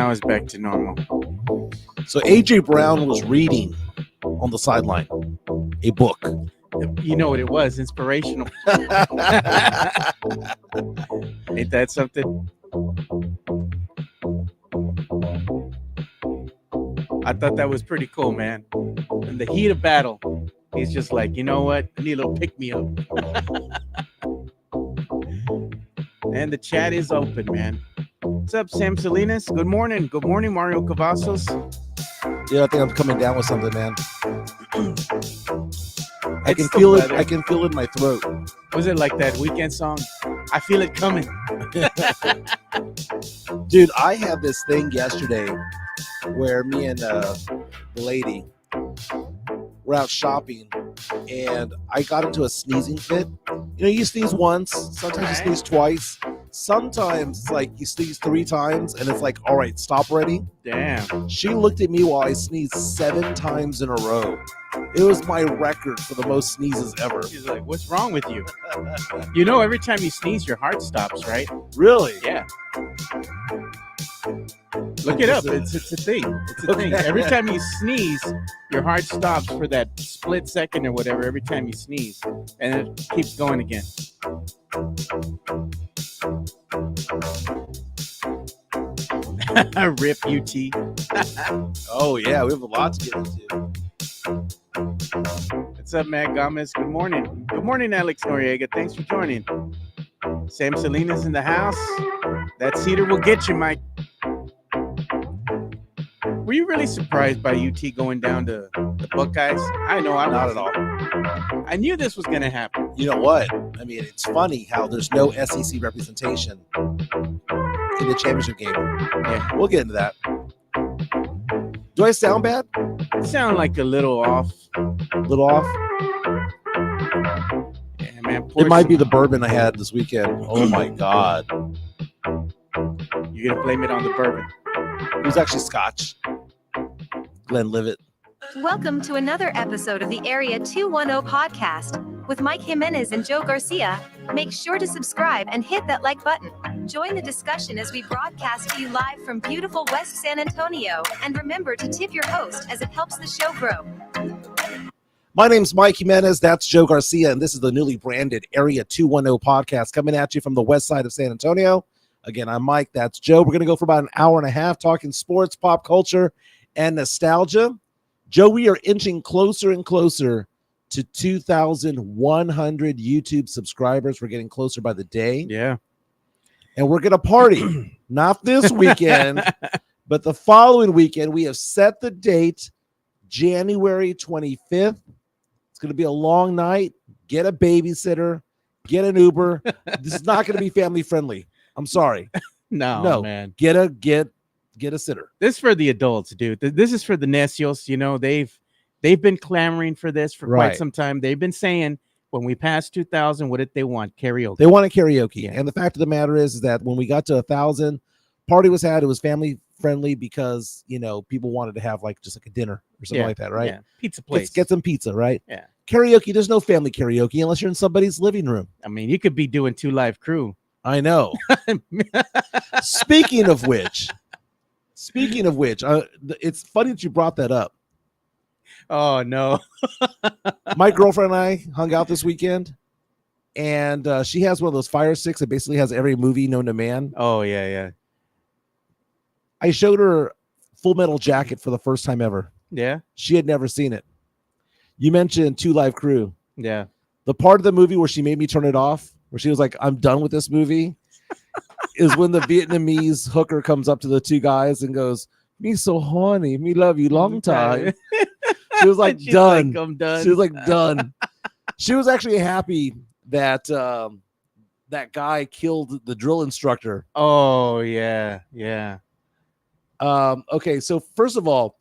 now it's back to normal. So A.J. Brown was reading on the sideline a book. You know what it was? Inspirational. Ain't that something? I thought that was pretty cool, man. In the heat of battle, he's just like, you know what? I need a little pick-me-up. And the chat is open, man. What's up, Sam Salinas? Good morning. Good morning, Mario Cavazos. Yeah, I think I'm coming down with something, man. I can feel it. I can feel it in my throat. Was it like that Weekend song? I feel it coming. Dude, I had this thing yesterday where me and the lady were out shopping, and I got into a sneezing fit. You know, you sneeze once, sometimes you sneeze twice. Sometimes it's like you sneeze 3 times, and it's like, all right, stop already. Damn. She looked at me while I sneezed 7 times in a row. It was my record for the most sneezes ever. She's like, what's wrong with you? You know, every time you sneeze, your heart stops, right? Really? Yeah. Look it up. It's a thing. It's a thing. Every time you sneeze, your heart stops for that split second or whatever, every time you sneeze. And it keeps going again. Rip UT. Oh, yeah. We have a lot to get into. What's up, Matt Gomez? Good morning. Good morning, Alex Noriega. Thanks for joining. Sam Salinas in the house. That cedar will get you, Mike. Were you really surprised by UT going down to the Buckeyes? I know I'm Not at all. I knew this was going to happen. You know what? I mean, it's funny how there's no SEC representation in the championship game. Yeah. We'll get into that. Do I sound bad? You sound like a little off. A little off? Yeah, man. It might be the bourbon I had this weekend. Oh, my God. You're going to blame it on the bourbon. It was actually scotch. Glenlivet. Welcome to another episode of the Area 210 podcast with Mike Jimenez and Joe Garcia. Make sure to subscribe and hit that like button. Join the discussion as we broadcast to you live from beautiful West San Antonio. And remember to tip your host as it helps the show grow. My name's Mike Jimenez. That's Joe Garcia. And this is the newly branded Area 210 podcast coming at you from the west side of San Antonio. Again, I'm Mike. That's Joe. We're going to go for about an hour and a half talking sports, pop culture, and nostalgia. Joe, we are inching closer and closer to 2,100 YouTube subscribers. We're getting closer by the day. Yeah. And we're going to party. Not this weekend, but the following weekend. We have set the date, January 25th. It's going to be a long night. Get a babysitter. Get an Uber. This is not going to be family friendly. I'm sorry. No, man. Get a sitter. This is for the adults, dude. This is for the necios. You know, they've been clamoring for this for quite some time. They've been saying when we passed 2,000, what did they want? Karaoke. They want a karaoke. Yeah. And the fact of the matter is that when we got to 1,000, party was had. It was family friendly because, you know, people wanted to have like just like a dinner or something like that, right? Yeah. Pizza place. Get some pizza, right? Yeah. Karaoke, there's no family karaoke unless you're in somebody's living room. I mean, you could be doing 2 Live Crew. I know. Speaking of which, it's funny that you brought that up. Oh, no. My girlfriend and I hung out this weekend, and she has one of those Fire Sticks that basically has every movie known to man. Oh, yeah. I showed her Full Metal Jacket for the first time ever. Yeah? She had never seen it. You mentioned 2 Live Crew. Yeah. The part of the movie where she made me turn it off, where she was like, I'm done with this movie, is when the Vietnamese hooker comes up to the 2 guys and goes, me so horny, me love you long time. She was like, done. Like, I'm done. She was like, done. She was actually happy that that guy killed the drill instructor. Oh, yeah. Okay, so first of all,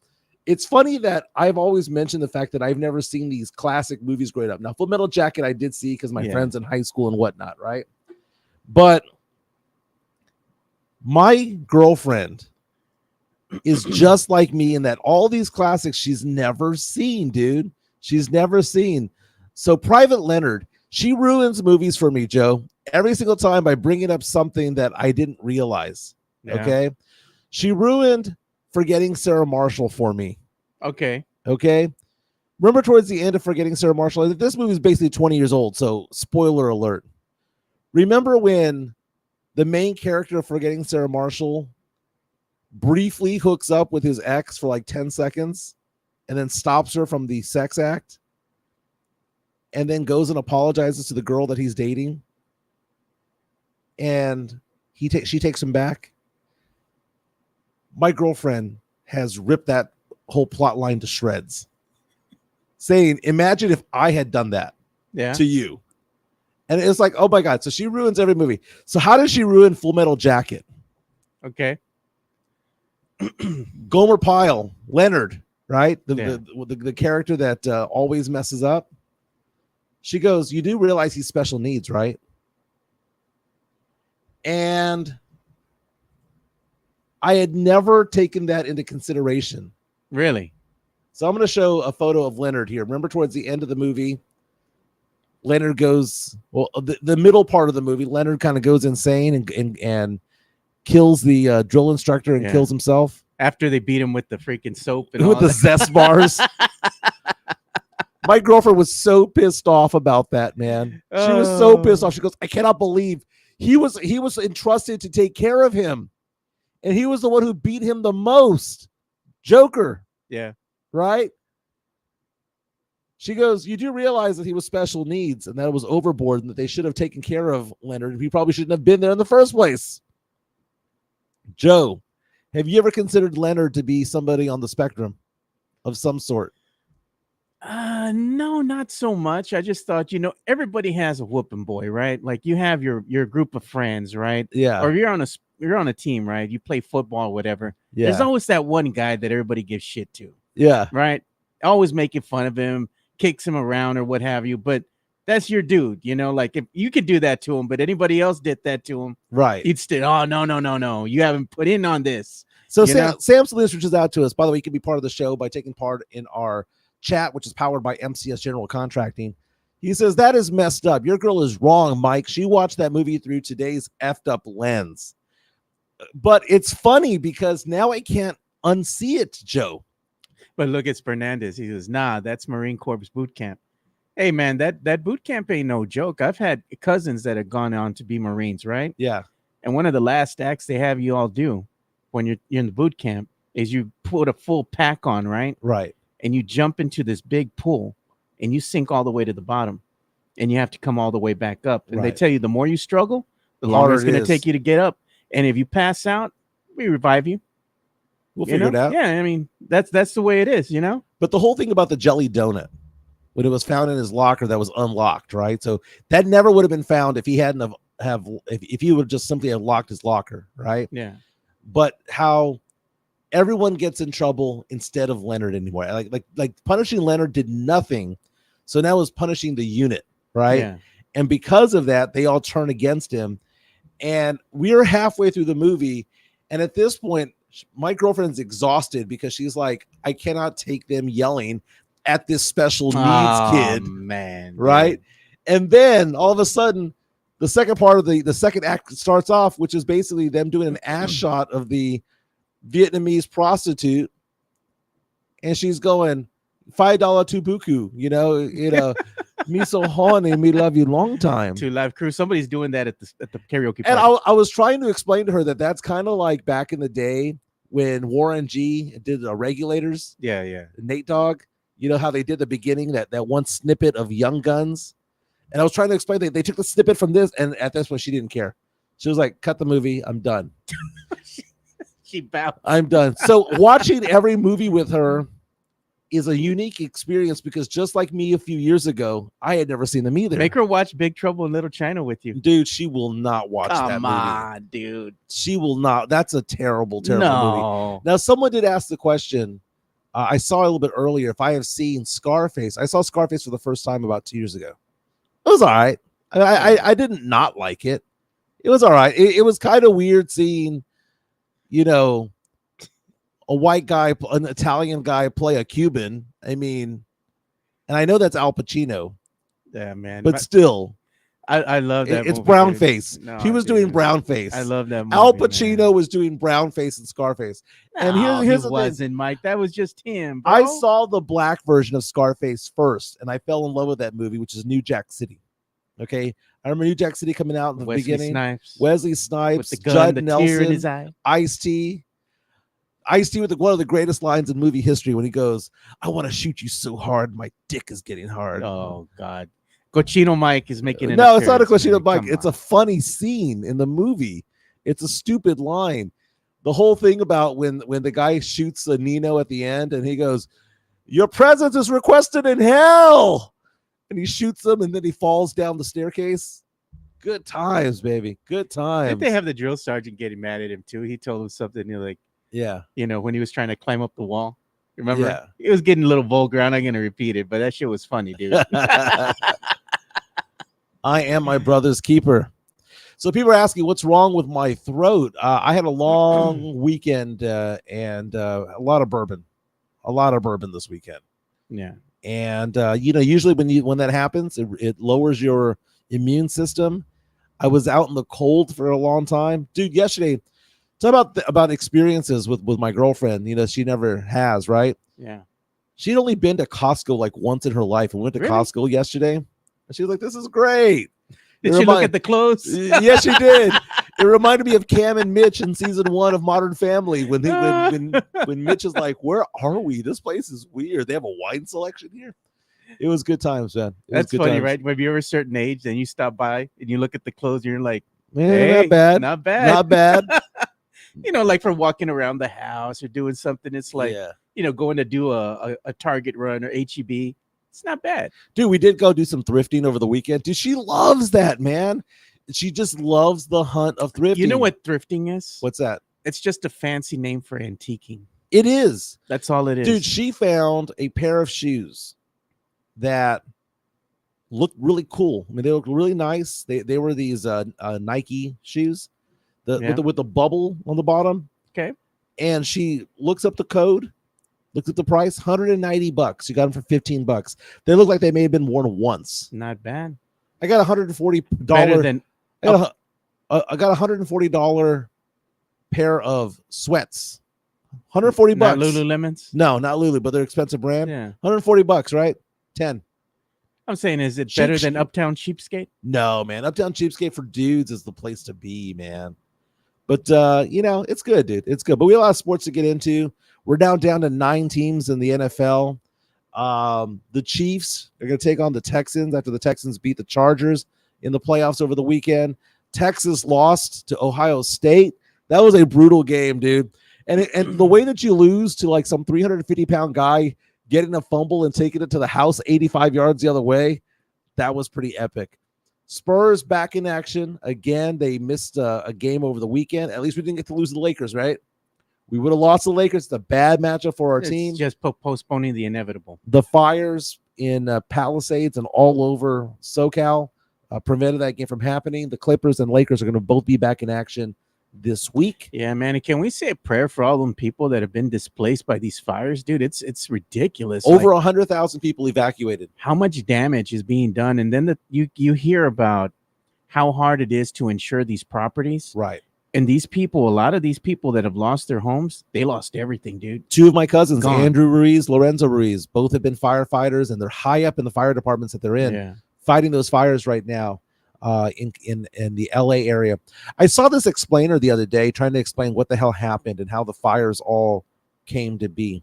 it's funny that I've always mentioned the fact that I've never seen these classic movies growing up. Now, Full Metal Jacket I did see because my friends in high school and whatnot, right? But my girlfriend is just like me in that all these classics she's never seen, dude. She's never seen. So Private Leonard, she ruins movies for me, Joe, every single time by bringing up something that I didn't realize. Yeah. Okay. She ruined Forgetting Sarah Marshall for me. Okay. Okay. Remember towards the end of Forgetting Sarah Marshall, this movie is basically 20 years old, so spoiler alert. Remember when the main character of Forgetting Sarah Marshall briefly hooks up with his ex for like 10 seconds and then stops her from the sex act and then goes and apologizes to the girl that he's dating? And she takes him back. My girlfriend has ripped that whole plot line to shreds, saying, imagine if I had done that to you. And it's like, oh my God. So she ruins every movie. So how does she ruin Full Metal Jacket? Okay. Gomer Pyle, Leonard, right? The character that always messes up. She goes, you do realize he's special needs, right? And I had never taken that into consideration. Really? So I'm going to show a photo of Leonard here. Remember towards the end of the movie, Leonard goes, well, the middle part of the movie, Leonard kind of goes insane and kills the drill instructor and kills himself. After they beat him with the freaking soap and with all the zest bars. My girlfriend was so pissed off about that, man. She was so pissed off. She goes, I cannot believe he was entrusted to take care of him. And he was the one who beat him the most. Joker. Yeah. Right? She goes, you do realize that he was special needs and that it was overboard and that they should have taken care of Leonard. He probably shouldn't have been there in the first place. Joe, have you ever considered Leonard to be somebody on the spectrum of some sort? No, not so much. I just thought, everybody has a whooping boy, right? Like you have your group of friends, right? Yeah. Or you're on a team, right? You play football, whatever. Yeah. There's always that one guy that everybody gives shit to. Yeah. Right? Always making fun of him, kicks him around or what have you. But that's your dude, like if you could do that to him, but anybody else did that to him, right? He'd still, oh, no. You haven't put in on this. So Sam Salinas reaches out to us. By the way, you can be part of the show by taking part in our chat, which is powered by MCS General Contracting. He says, that is messed up. Your girl is wrong, Mike. She watched that movie through today's effed up lens. But it's funny because now I can't unsee it, Joe. But look, it's Fernandez. He says, nah, that's Marine Corps boot camp. Hey, man, that boot camp ain't no joke. I've had cousins that have gone on to be Marines, right? Yeah. And one of the last acts they have you all do when you're in the boot camp is you put a full pack on, right? Right. And you jump into this big pool and you sink all the way to the bottom and you have to come all the way back up. And they tell you the more you struggle, the longer it's going to take you to get up. And if you pass out, we revive you. We'll figure it out. Yeah, I mean, that's the way it is, But the whole thing about the jelly donut, when it was found in his locker that was unlocked, right? So that never would have been found if he hadn't if he would just simply have locked his locker, right? Yeah. But how everyone gets in trouble instead of Leonard anymore. Like punishing Leonard did nothing. So now it's punishing the unit, right? Yeah. And because of that, they all turn against him. And we're halfway through the movie. And at this point, my girlfriend's exhausted because she's like, I cannot take them yelling at this special needs kid. Man. Right. Dude. And then all of a sudden, the second part of the second act starts off, which is basically them doing an ass shot of the Vietnamese prostitute. And she's going, $5 to buku, me so horny, me love you long time. To live crew. Somebody's doing that at the karaoke party. And I was trying to explain to her that's kind of like back in the day when Warren G did the Regulators. Yeah. Nate Dogg, how they did the beginning, that one snippet of Young Guns. And I was trying to explain that they took the snippet from this, and at this point she didn't care. She was like, cut the movie, I'm done. She bowed. I'm done. So watching every movie with her is a unique experience because just like me a few years ago, I had never seen them either. Make her watch Big Trouble in Little China with you. Dude, she will not watch that movie. Come on, dude. She will not. That's a terrible movie. Now, someone did ask the question. I saw a little bit earlier if I have seen Scarface. I saw Scarface for the first time about 2 years ago. It was all right. I didn't not like it. It was all right. It was kind of weird seeing, a white guy, an Italian guy play a Cuban. I mean, and I know that's Al Pacino. Yeah, man. But still. I love that. It's movie, brown dude. face. No, he was dude. doing brown face. I love that movie. Al Pacino man. was doing brown face and Scarface. And No, here's he the wasn't, thing. Mike. That was just him, bro. I saw the black version of Scarface first, and I fell in love with that movie, which is New Jack City. Okay, I remember New Jack City coming out in the beginning. Wesley Snipes, with the gun, Judd the Nelson, tear in his eye. Ice-T with one of the greatest lines in movie history when he goes, "I want to shoot you so hard, my dick is getting hard." Oh God, Cochino Mike is making it. No, it's not a Cochino Mike. It's a funny scene in the movie. It's a stupid line. The whole thing about when the guy shoots a Nino at the end and he goes, "Your presence is requested in hell," and he shoots him and then he falls down the staircase. Good times, baby. Good times. Did they have the drill sergeant getting mad at him too? He told him something. You're like, yeah, when he was trying to climb up the wall. Remember? Yeah. He was getting a little vulgar. I'm not gonna repeat it, but that shit was funny, dude. I am my brother's keeper. So people are asking, what's wrong with my throat? I had a long weekend and a lot of bourbon this weekend. Yeah. And usually when that happens, it lowers your immune system. I was out in the cold for a long time, dude. Yesterday, talk about experiences with my girlfriend. She never has, right? Yeah. She'd only been to Costco like once in her life, and went to Really? Costco yesterday. And she was like, "This is great." Did she look at the clothes? Yes, she did. It reminded me of Cam and Mitch in season 1 of Modern Family when Mitch is like, "Where are we? This place is weird. They have a wine selection here." It was good times, man. That's funny, right? When you're a certain age, then you stop by and you look at the clothes, and you're like, Man, hey, not bad. not bad, Not bad. Like for walking around the house or doing something, it's like, yeah. Going to do a Target run or HEB. It's not bad. Dude, we did go do some thrifting over the weekend. Dude, she loves that, man. She just loves the hunt of thrifting. You know what thrifting is? What's that? It's just a fancy name for antiquing. It is. That's all it is. Dude, she found a pair of shoes that looked really cool. I mean, they looked really nice. They were these Nike shoes with the bubble on the bottom. Okay. And she looks up the code, looks at the price, $190. She got them for $15. They look like they may have been worn once. Not bad. I got $140. Better than I got $140 pair of sweats. $140. Not Lululemons? No, not Lulu, but they're expensive brand. Yeah. $140, right? 10. I'm saying, is it better than Uptown Cheapskate? No, man. Uptown Cheapskate for dudes is the place to be, man. But it's good, dude. It's good. But we have a lot of sports to get into. We're down to 9 teams in the NFL. The Chiefs are going to take on the Texans after the Texans beat the Chargers in the playoffs over the weekend. Texas lost to Ohio State. That was a brutal game, dude. And the way that you lose to like some 350-pound guy getting a fumble and taking it to the house 85 yards the other way, that was pretty epic. Spurs back in action again. They missed a game over the weekend. At least we didn't get to lose the Lakers, right? We would have lost the Lakers. It's a bad matchup for our team. Just postponing the inevitable. The fires in Palisades and all over SoCal prevented that game from happening. The Clippers and Lakers are going to both be back in action this week. Yeah, man. And can we say a prayer for all them people that have been displaced by these fires, dude? It's ridiculous. Over 100,000 people evacuated. How much damage is being done? And then you hear about how hard it is to insure these properties. Right. And these people, a lot of these people that have lost their homes, they lost everything, dude. 2 of my cousins, Gone. Andrew Ruiz, Lorenzo Ruiz, both have been firefighters, and they're high up in the fire departments that they're in, fighting those fires right now. In the LA area. I saw this explainer the other day trying to explain what the hell happened and how the fires all came to be.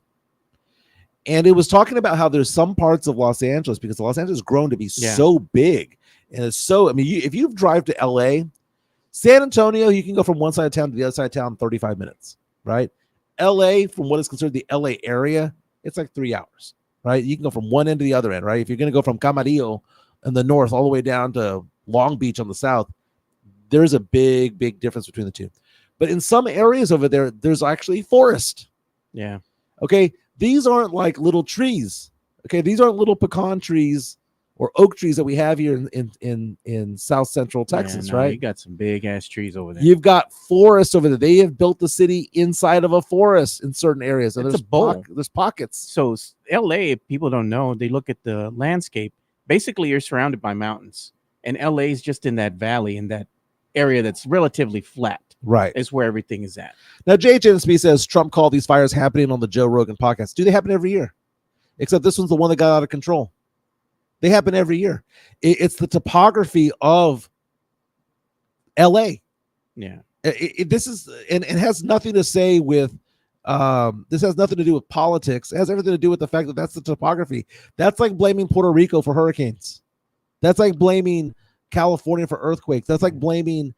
And it was talking about how there's some parts of Los Angeles, because Los Angeles has grown to be so big. And it's so, I mean, if you drive to LA, San Antonio, you can go from one side of town to the other side of town in 35 minutes, right? LA, from what is considered the LA area, it's like 3 hours, right? You can go from one end to the other end, right? If you're going to go from Camarillo in the north all the way down to Long Beach on the south, there's a big difference between the two. But in some areas over there, there's actually forest. Yeah. Okay. These aren't like little trees. Okay. These aren't little pecan trees or oak trees that we have here in South Central Texas, right? You got some big ass trees over there. You've got forest over there. They have built the city inside of a forest in certain areas. And it's a bowl. There's pockets. So LA, people don't know, they look at the landscape. Basically, you're surrounded by mountains. And LA is just in that valley, in that area that's relatively flat. Right. Is where everything is at. Now, JHNSB says Trump called these fires happening on the Joe Rogan podcast. Do they happen every year? Except this one's the one that got out of control. They happen every year. It's the topography of LA. Yeah. This is, and it has nothing to say with, this has nothing to do with politics. It has everything to do with the fact that that's the topography. That's like blaming Puerto Rico for hurricanes. That's like blaming California for earthquakes. That's like blaming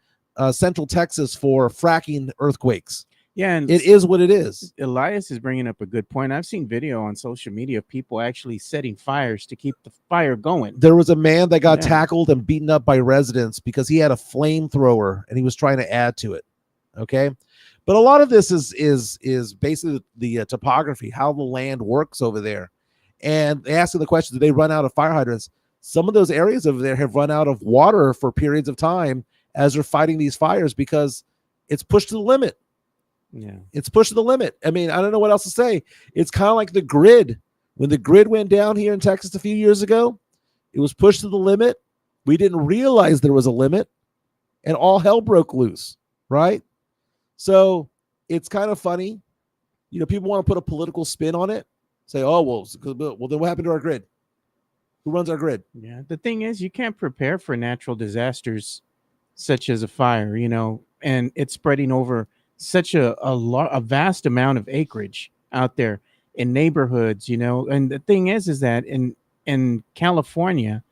Central Texas for fracking earthquakes. Yeah, and it is what it is. Elias is bringing up a good point. I've seen video on social media of people actually setting fires to keep the fire going. There was a man that got tackled and beaten up by residents because he had a flamethrower and he was trying to add to it. Okay, but a lot of this is basically the topography, how the land works over there, and asking the question: do they run out of fire hydrants? Some of those areas over there have run out of water for periods of time as they're fighting these fires because it's pushed to the limit. Yeah, it's pushed to the limit. I mean, I don't know what else to say. It's kind of like the grid. When the grid went down here in Texas a few years ago, it was pushed to the limit. We didn't realize there was a limit, and all hell broke loose, right? So it's kind of funny. You know, people want to put a political spin on it. Say, oh, well, then what happened to our grid? Who runs our grid? Yeah, the thing is, you can't prepare for natural disasters such as a fire, you know, and it's spreading over such a vast amount of acreage out there in neighborhoods, you know. And the thing is that in California,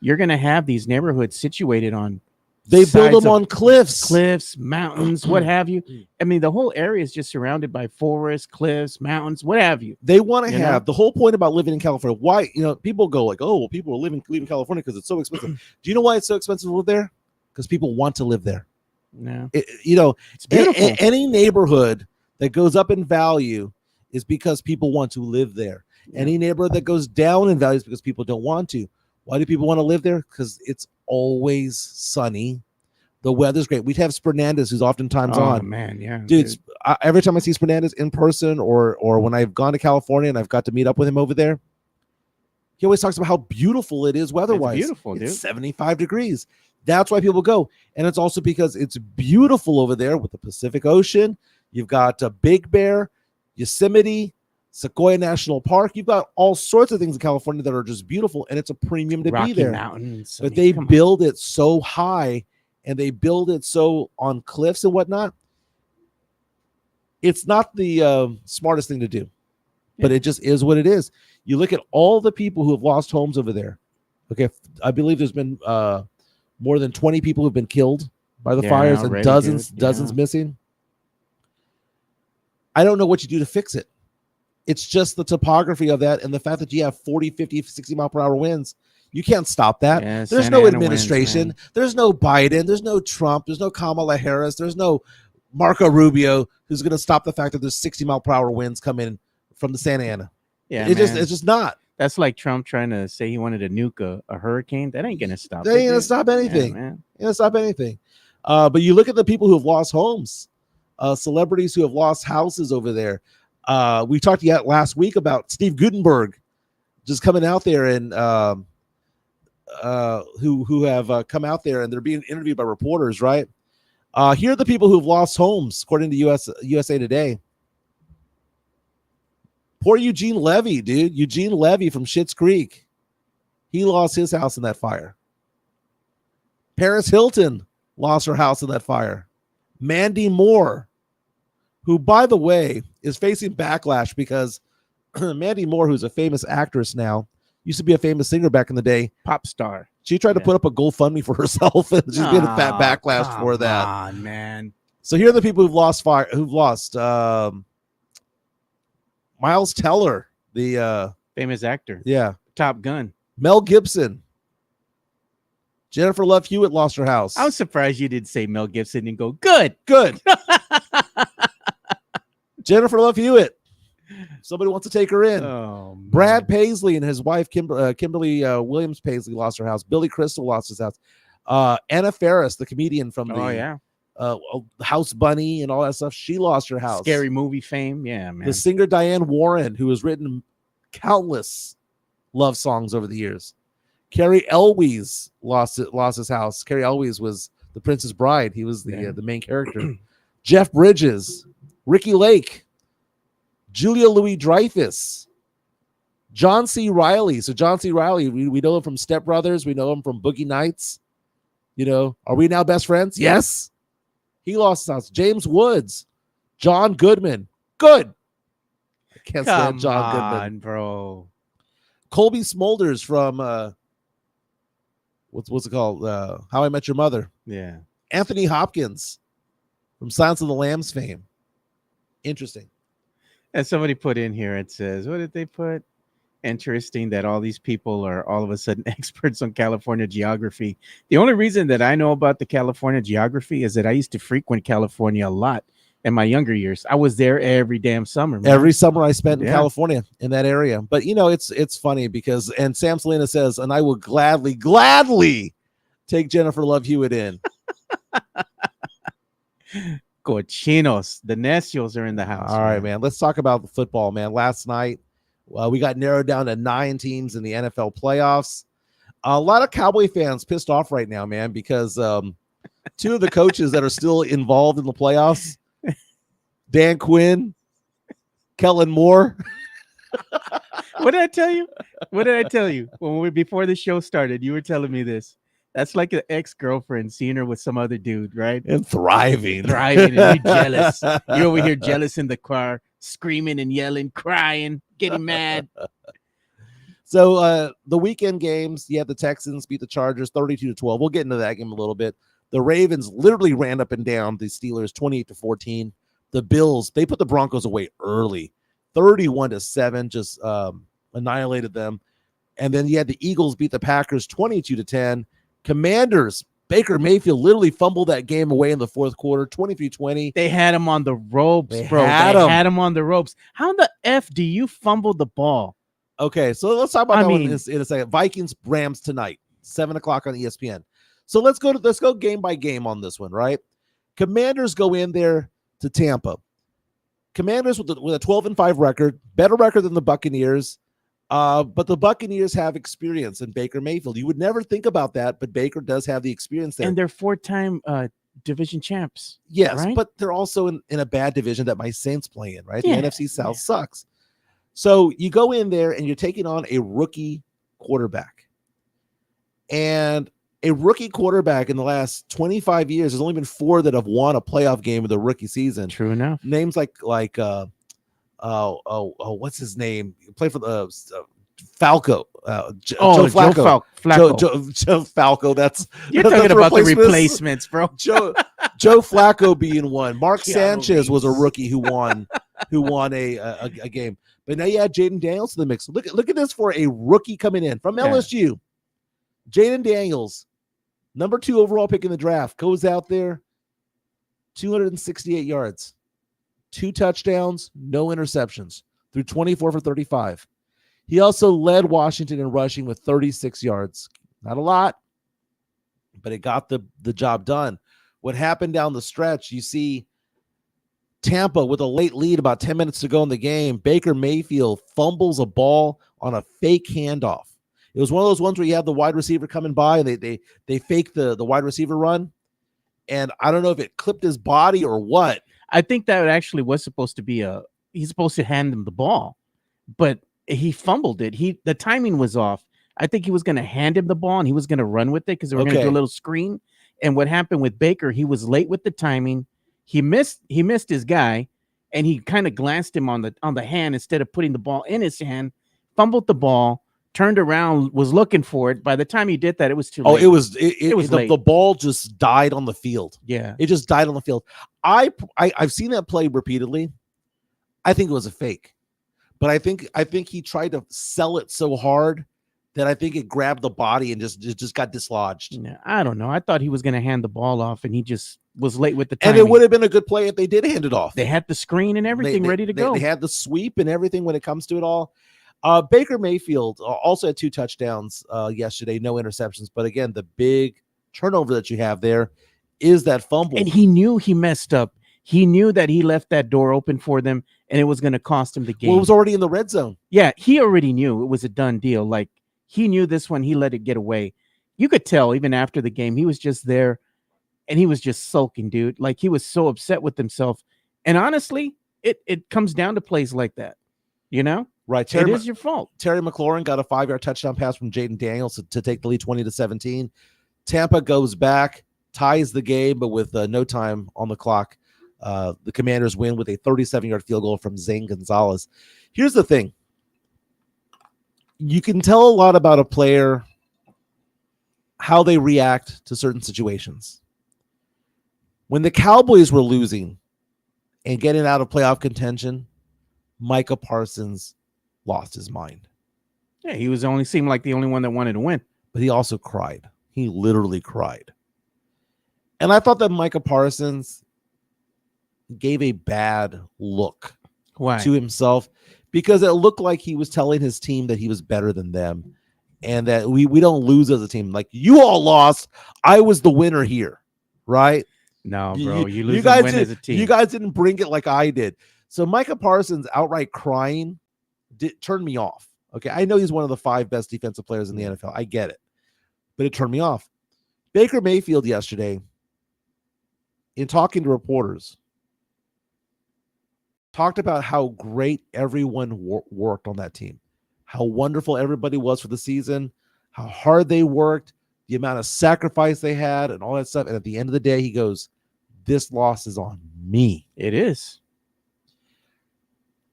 you're going to have these neighborhoods situated on, they build them on cliffs, mountains, what have you. I mean, the whole area is just surrounded by forests, cliffs, mountains, what have you. They want to have the whole point about living in California. Why, you know, people go like, oh, well, people are leaving California because it's so expensive. Do you know why it's so expensive to live there? Because people want to live there. No, you know, it's beautiful. Any neighborhood that goes up in value is because people want to live there. Yeah. Any neighborhood that goes down in value is because people don't want to. Why do people want to live there? Because it's always sunny. The weather's great. We'd have Spernandez, who's oftentimes on. Oh man, yeah, dude. Every time I see Spernandez in person, or when I've gone to California and I've got to meet up with him over there, he always talks about how beautiful it is weather-wise. It's beautiful, dude. It's 75 degrees. That's why people go. And it's also because it's beautiful over there with the Pacific Ocean. You've got Big Bear, Yosemite, Sequoia National Park. You've got all sorts of things in California that are just beautiful, and it's a premium to Rocky be there. Mountains, but they build it so high, and they build it so on cliffs and whatnot. It's not the smartest thing to do, but it just is what it is. You look at all the people who have lost homes over there. Okay, I believe there's been more than 20 people who've been killed by the fires and dozens missing. I don't know what you do to fix it. It's just the topography of that and the fact that you have 40, 50, 60 mile per hour winds. You can't stop that. Yeah, there's no administration. Winds, there's no Biden. There's no Trump. There's no Kamala Harris. There's no Marco Rubio who's going to stop the fact that there's 60 mile per hour winds coming from the Santa Ana. Yeah, it's just not. That's like Trump trying to say he wanted to nuke a hurricane. That ain't gonna stop. That ain't gonna stop anything. Yeah, ain't gonna stop anything. But you look at the people who have lost homes, celebrities who have lost houses over there. We talked yet last week about Steve Guttenberg just coming out there and who have come out there and they're being interviewed by reporters. Right here are the people who've lost homes according to USA Today. Poor Eugene Levy, dude. Eugene Levy from Schitt's Creek. He lost his house in that fire. Paris Hilton lost her house in that fire. Mandy Moore, who, by the way, is facing backlash because Mandy Moore, who's a famous actress now, used to be a famous singer back in the day. Pop star. She tried to put up a GoFundMe for herself, and she's getting a fat backlash for that. Come on, man. So here are the people who've lost Miles Teller, the famous actor. Yeah. Top Gun. Mel Gibson. Jennifer Love Hewitt lost her house. I was surprised you didn't say Mel Gibson and go, good. Jennifer Love Hewitt. Somebody wants to take her in. Oh, Brad Paisley and his wife, Kimberly Williams Paisley, lost her house. Billy Crystal lost his house. Anna Faris, the comedian from House Bunny and all that stuff, she lost her house. Scary Movie fame. Yeah, man. The singer Diane Warren, who has written countless love songs over the years. Carrie Elwes lost his house. Carrie Elwes was the Princess Bride. He was the main character. Jeff Bridges, Ricky Lake, Julia Louis-Dreyfus, John C. Reilly. So John C. Reilly, we know him from Step Brothers. We know him from Boogie Nights. Are we now best friends? Yes. He lost his house. James Woods, John Goodman. Good. I can't stand John Goodman, bro. Colby Smulders from what's it called? How I Met Your Mother. Yeah. Anthony Hopkins from Silence of the Lambs fame. Interesting. And somebody put in here, it says, what did they put? Interesting that all these people are all of a sudden experts on California geography. The only reason that I know about the California geography is that I used to frequent California a lot in my younger years. I was there every damn summer. Man. Every summer I spent in California in that area. But it's funny because, and Sam Selena says, and I will gladly take Jennifer Love Hewitt in. Cochinos, the Necios are in the house. All right, man. Let's talk about the football, man. Last night, we got narrowed down to 9 teams in the NFL playoffs. A lot of Cowboy fans pissed off right now, man, because 2 of the coaches that are still involved in the playoffs, Dan Quinn, Kellen Moore. What did I tell you? Before the show started, you were telling me this. That's like an ex-girlfriend seeing her with some other dude, right? And thriving, and you're jealous. You're over here jealous in the car, screaming and yelling, crying, getting mad. So the weekend games, the Texans beat the Chargers 32-12. We'll get into that game a little bit. The Ravens literally ran up and down the Steelers 28-14. The Bills, they put the Broncos away early, 31-7, just annihilated them. And then the Eagles beat the Packers 22-10. Commanders, Baker Mayfield literally fumbled that game away in the fourth quarter, 23-20. They had him on the ropes, bro. They had him on the ropes. How in the F do you fumble the ball? Okay, so let's talk about that one in a second. Vikings, Rams tonight, 7 o'clock on ESPN. So let's go game by game on this one, right? Commanders go in there to Tampa. Commanders with a 12-5 record, better record than the Buccaneers. But the Buccaneers have experience in Baker Mayfield. You would never think about that, but Baker does have the experience there. And they're 4-time division champs. Yes, right? But they're also in a bad division that my Saints play in, right? Yeah, the NFC South sucks. So you go in there and you're taking on a rookie quarterback. And a rookie quarterback in the last 25 years, there's only been 4 that have won a playoff game with a rookie season. True enough. Names like what's his name? He played for the Falco. Joe Flacco. Joe Falco. You're talking about the replacements, bro. Joe Flacco being one. Mark Sanchez was a rookie who won a game. But now you add Jaden Daniels to the mix. Look at this for a rookie coming in from LSU. Jaden Daniels, number 2 overall pick in the draft, goes out there, 268 yards. 2 touchdowns, no interceptions, through 24 for 35. He also led Washington in rushing with 36 yards. Not a lot, but it got the job done. What happened down the stretch, you see Tampa with a late lead, about 10 minutes to go in the game. Baker Mayfield fumbles a ball on a fake handoff. It was one of those ones where you have the wide receiver coming by and they fake the wide receiver run. And I don't know if it clipped his body or what. I think that actually was supposed to be he's supposed to hand him the ball, but he fumbled it. The timing was off. I think he was going to hand him the ball and he was going to run with it because they were going to do a little screen. And what happened with Baker, he was late with the timing. He missed his guy and he kind of glanced him on the hand instead of putting the ball in his hand, fumbled the ball, turned around, was looking for it. By the time he did that, it was too late. It was late. The ball just died on the field. Yeah. It just died on the field. I've seen that play repeatedly. I think it was a fake. But I think he tried to sell it so hard that I think it grabbed the body and just got dislodged. Yeah, I don't know. I thought he was going to hand the ball off and he just was late with the timing. And it would have been a good play if they did hand it off. They had the screen and everything ready to go. They had the sweep and everything when it comes to it all. Baker Mayfield also had 2 touchdowns yesterday, no interceptions. But again, the big turnover that you have there is that fumble. And he knew he messed up. He knew that he left that door open for them and it was going to cost him the game. Well, it was already in the red zone. Yeah, he already knew it was a done deal. Like he knew this one. He let it get away. You could tell even after the game, he was just there and he was just sulking, dude. Like he was so upset with himself. And honestly, it comes down to plays like that, you know? Right. It is your fault. Terry McLaurin got a 5-yard touchdown pass from Jaden Daniels to take the lead 20-17. Tampa goes back, ties the game, but with no time on the clock, the Commanders win with a 37-yard field goal from Zane Gonzalez. Here's the thing. You can tell a lot about a player, how they react to certain situations. When the Cowboys were losing and getting out of playoff contention, Micah Parsons lost his mind. Yeah, he was seemed like the only one that wanted to win. But he also cried. He literally cried. And I thought that Micah Parsons gave a bad look to himself because it looked like he was telling his team that he was better than them and that we don't lose as a team. Like, you all lost. I was the winner here, right? No, bro, you lose and win as a team. You guys didn't bring it like I did. So Micah Parsons outright crying turned me off. Okay, I know he's one of the 5 best defensive players in the NFL. I get it. But it turned me off. Baker Mayfield yesterday, in talking to reporters, talked about how great everyone worked on that team, how wonderful everybody was for the season, how hard they worked, the amount of sacrifice they had, and all that stuff. And at the end of the day, he goes, this loss is on me. It is.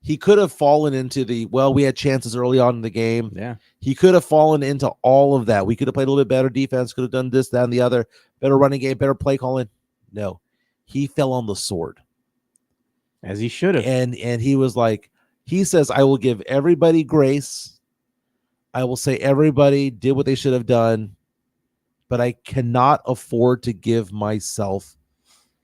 He could have fallen into we had chances early on in the game. Yeah. He could have fallen into all of that. We could have played a little bit better defense, could have done this, that, and the other, better running game, better play calling. No, he fell on the sword. As he should have. And he was like, he says, I will give everybody grace. I will say everybody did what they should have done, but I cannot afford to give myself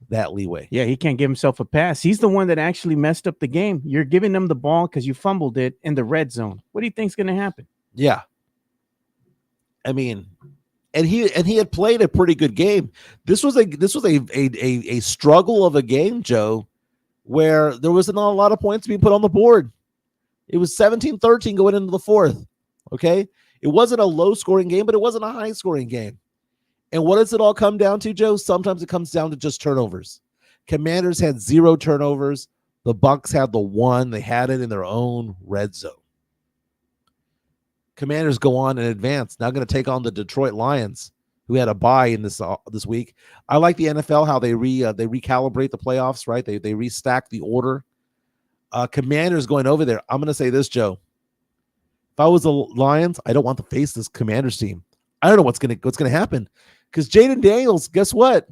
that leeway. Yeah, he can't give himself a pass. He's the one that actually messed up the game. You're giving him the ball because you fumbled it in the red zone. What do you think's going to happen? Yeah. I mean, and he had played a pretty good game. This was a struggle of a game, Joe, where there wasn't a lot of points being put on the board. It was 17-13 going into the fourth. Okay. It wasn't a low scoring game, but it wasn't a high scoring game. And what does it all come down to, Joe? Sometimes it comes down to just turnovers. Commanders had 0 turnovers. The Bucs had the 1. They had it in their own red zone. Commanders go on and advance. Now going to take on the Detroit Lions, who had a bye in this week. I like the NFL how they recalibrate the playoffs, right? They restack the order. Commanders going over there. I'm going to say this, Joe. If I was the Lions, I don't want to face this Commanders team. I don't know what's going to happen because Jaden Daniels, guess what?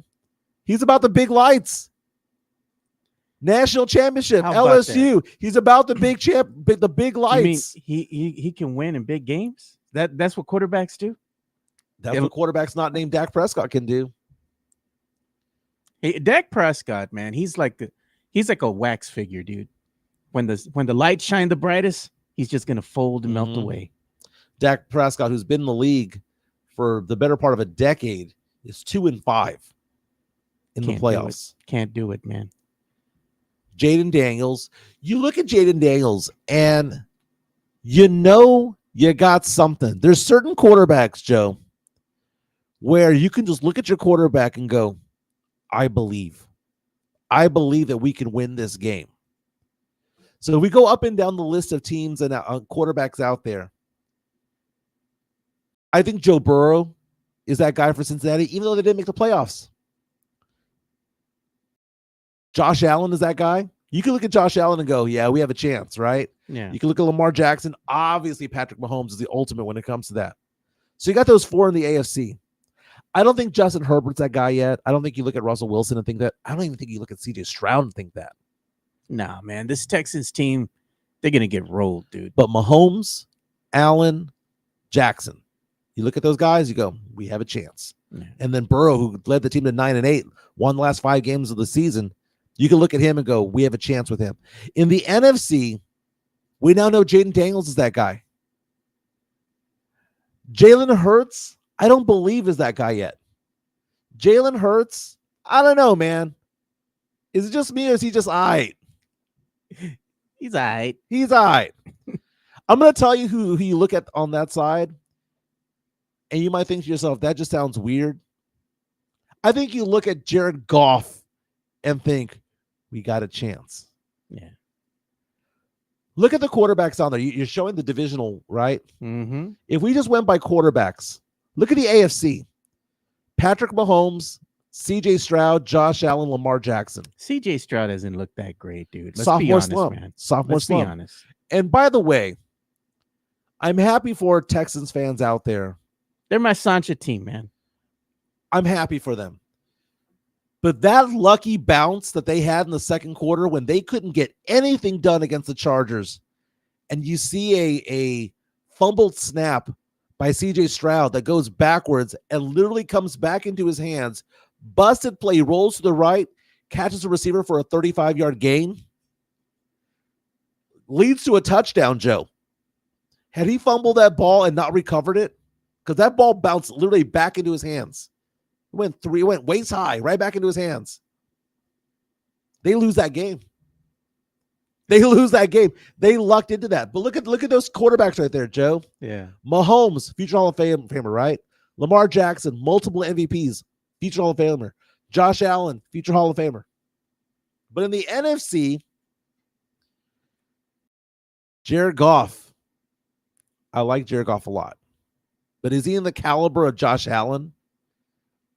He's about the big lights. National championship, LSU. He's about the the big lights. You mean he can win in big games? That's what quarterbacks do? That's what quarterbacks not named Dak Prescott can do. Hey, Dak Prescott, man, he's like a wax figure, dude. When the lights shine the brightest, he's just gonna fold and melt away. Dak Prescott, who's been in the league for the better part of a decade, is 2-5 in the playoffs. Can't do it, man. Jaden Daniels. You look at Jaden Daniels and you know you got something. There's certain quarterbacks, Joe, where you can just look at your quarterback and go, I believe that we can win this game. So we go up and down the list of teams and quarterbacks out there. I think Joe Burrow is that guy for Cincinnati, even though they didn't make the playoffs. Josh Allen is that guy. You can look at Josh Allen and go, yeah, we have a chance, right? Yeah. You can look at Lamar Jackson. Obviously, Patrick Mahomes is the ultimate when it comes to that. So you got those 4 in the AFC. I don't think Justin Herbert's that guy yet. I don't think you look at Russell Wilson and think that. I don't even think you look at CJ Stroud and think that. Nah, man, this Texans team, they're going to get rolled, dude. But Mahomes, Allen, Jackson, you look at those guys, you go, we have a chance. Yeah. And then Burrow, who led the team to 9-8, won the last 5 games of the season, you can look at him and go, we have a chance with him. In the NFC, we now know Jaden Daniels is that guy. Jalen Hurts, I don't believe is that guy yet. Jalen Hurts, I don't know, man. Is it just me or is he just all right? He's all right. He's all right. I'm going to tell you who you look at on that side. and you might think to yourself, that just sounds weird. I think you look at Jared Goff and think, we got a chance. Yeah. Look at the quarterbacks on there. You're showing the divisional, right? Mm-hmm. If we just went by quarterbacks, look at the AFC. Patrick Mahomes, CJ Stroud, Josh Allen, Lamar Jackson. CJ Stroud doesn't look that great, dude. Let's Sophomore be honest, slump. man. Sophomore Let's slump. be honest. And by the way, I'm happy for Texans fans out there. They're my Sancha team, man. I'm happy for them. But that lucky bounce that they had in the second quarter when they couldn't get anything done against the Chargers, and you see a fumbled snap by CJ Stroud that goes backwards and literally comes back into his hands, busted play, rolls to the right, catches a receiver for a 35-yard gain, leads to a touchdown, Joe. Had he fumbled that ball and not recovered it, because that ball bounced literally back into his hands. It went waist high, right back into his hands. They lose that game. They lucked into that. But look at those quarterbacks right there, Joe. Yeah. Mahomes, future Hall of Famer, right? Lamar Jackson, multiple MVPs, future Hall of Famer. Josh Allen, future Hall of Famer. But in the NFC, Jared Goff. I like Jared Goff a lot. But is he in the caliber of Josh Allen,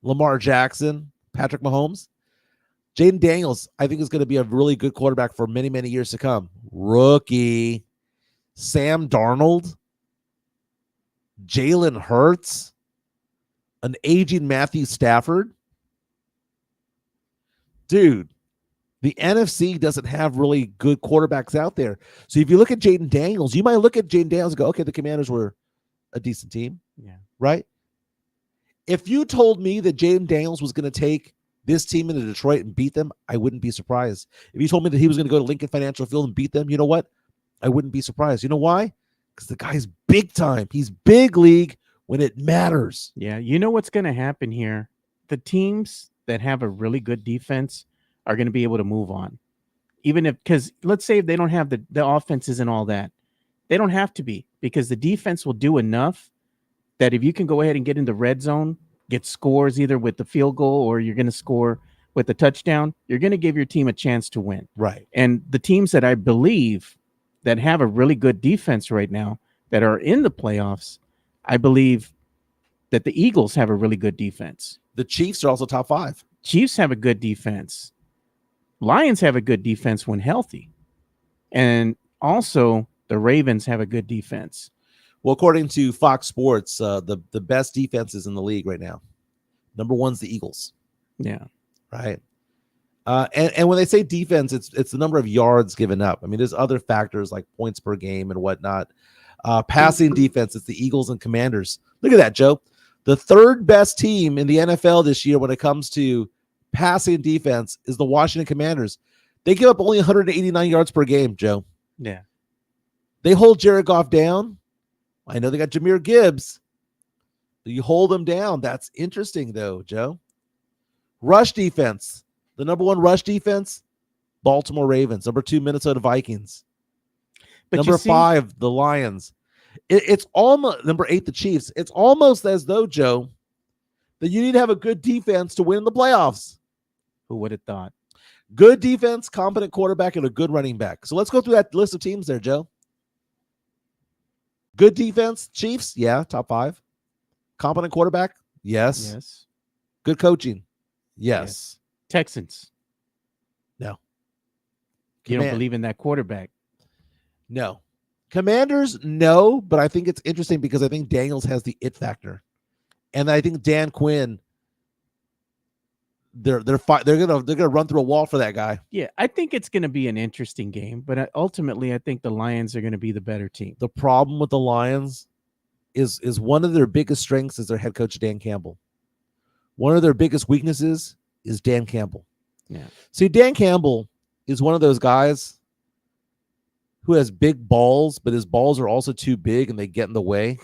Lamar Jackson, Patrick Mahomes? Jaden Daniels, I think, is going to be a really good quarterback for many, many years to come. Rookie. Sam Darnold. Jalen Hurts. An aging Matthew Stafford. Dude, the NFC doesn't have really good quarterbacks out there. So if you look at Jaden Daniels, you might look at Jaden Daniels and go, okay, the Commanders were a decent team. Yeah. Right? If you told me that Jaden Daniels was going to take this team into Detroit and beat them, I wouldn't be surprised. If you told me that he was going to go to Lincoln Financial Field and beat them, you know what? I wouldn't be surprised. You know why? Because the guy's big time. He's big league when it matters. Yeah. You know what's going to happen here? The teams that have a really good defense are going to be able to move on. Even if, because let's say if they don't have the offenses and all that, they don't have to be, because the defense will do enough that if you can go ahead and get in the red zone, get scores either with the field goal or you're going to score with a touchdown, you're going to give your team a chance to win. Right. And the teams that I believe that have a really good defense right now that are in the playoffs, I believe that the Eagles have a really good defense. The Chiefs are also top 5. Chiefs have a good defense. Lions have a good defense when healthy. And also the Ravens have a good defense. Well, according to Fox Sports, the best defenses in the league right now. Number 1's the Eagles. Yeah. Right. And when they say defense, it's the number of yards given up. I mean, there's other factors like points per game and whatnot. Passing defense, it's the Eagles and Commanders. Look at that, Joe. The third best team in the NFL this year when it comes to passing defense is the Washington Commanders. They give up only 189 yards per game, Joe. Yeah. They hold Jared Goff down. I know they got Jahmyr Gibbs. You hold them down. That's interesting, though, Joe. Rush defense. The number 1 rush defense, Baltimore Ravens. Number 2, Minnesota Vikings. But number 5, the Lions. It's almost number 8, the Chiefs. It's almost as though, Joe, that you need to have a good defense to win in the playoffs. Who would have thought? Good defense, competent quarterback, and a good running back. So let's go through that list of teams there, Joe. Good defense, Chiefs, yeah, top 5. Competent quarterback, yes. Yes. Good coaching, yes. Texans. No. You don't believe in that quarterback? No. Commanders, no, but I think it's interesting because I think Daniels has the it factor. And I think Dan Quinn, they're gonna run through a wall for that guy. Yeah, I think it's going to be an interesting game, but ultimately, I think the Lions are going to be the better team. The problem with the Lions is one of their biggest strengths is their head coach Dan Campbell. One of their biggest weaknesses is Dan Campbell. Yeah. See, Dan Campbell is one of those guys who has big balls, but his balls are also too big and they get in the way.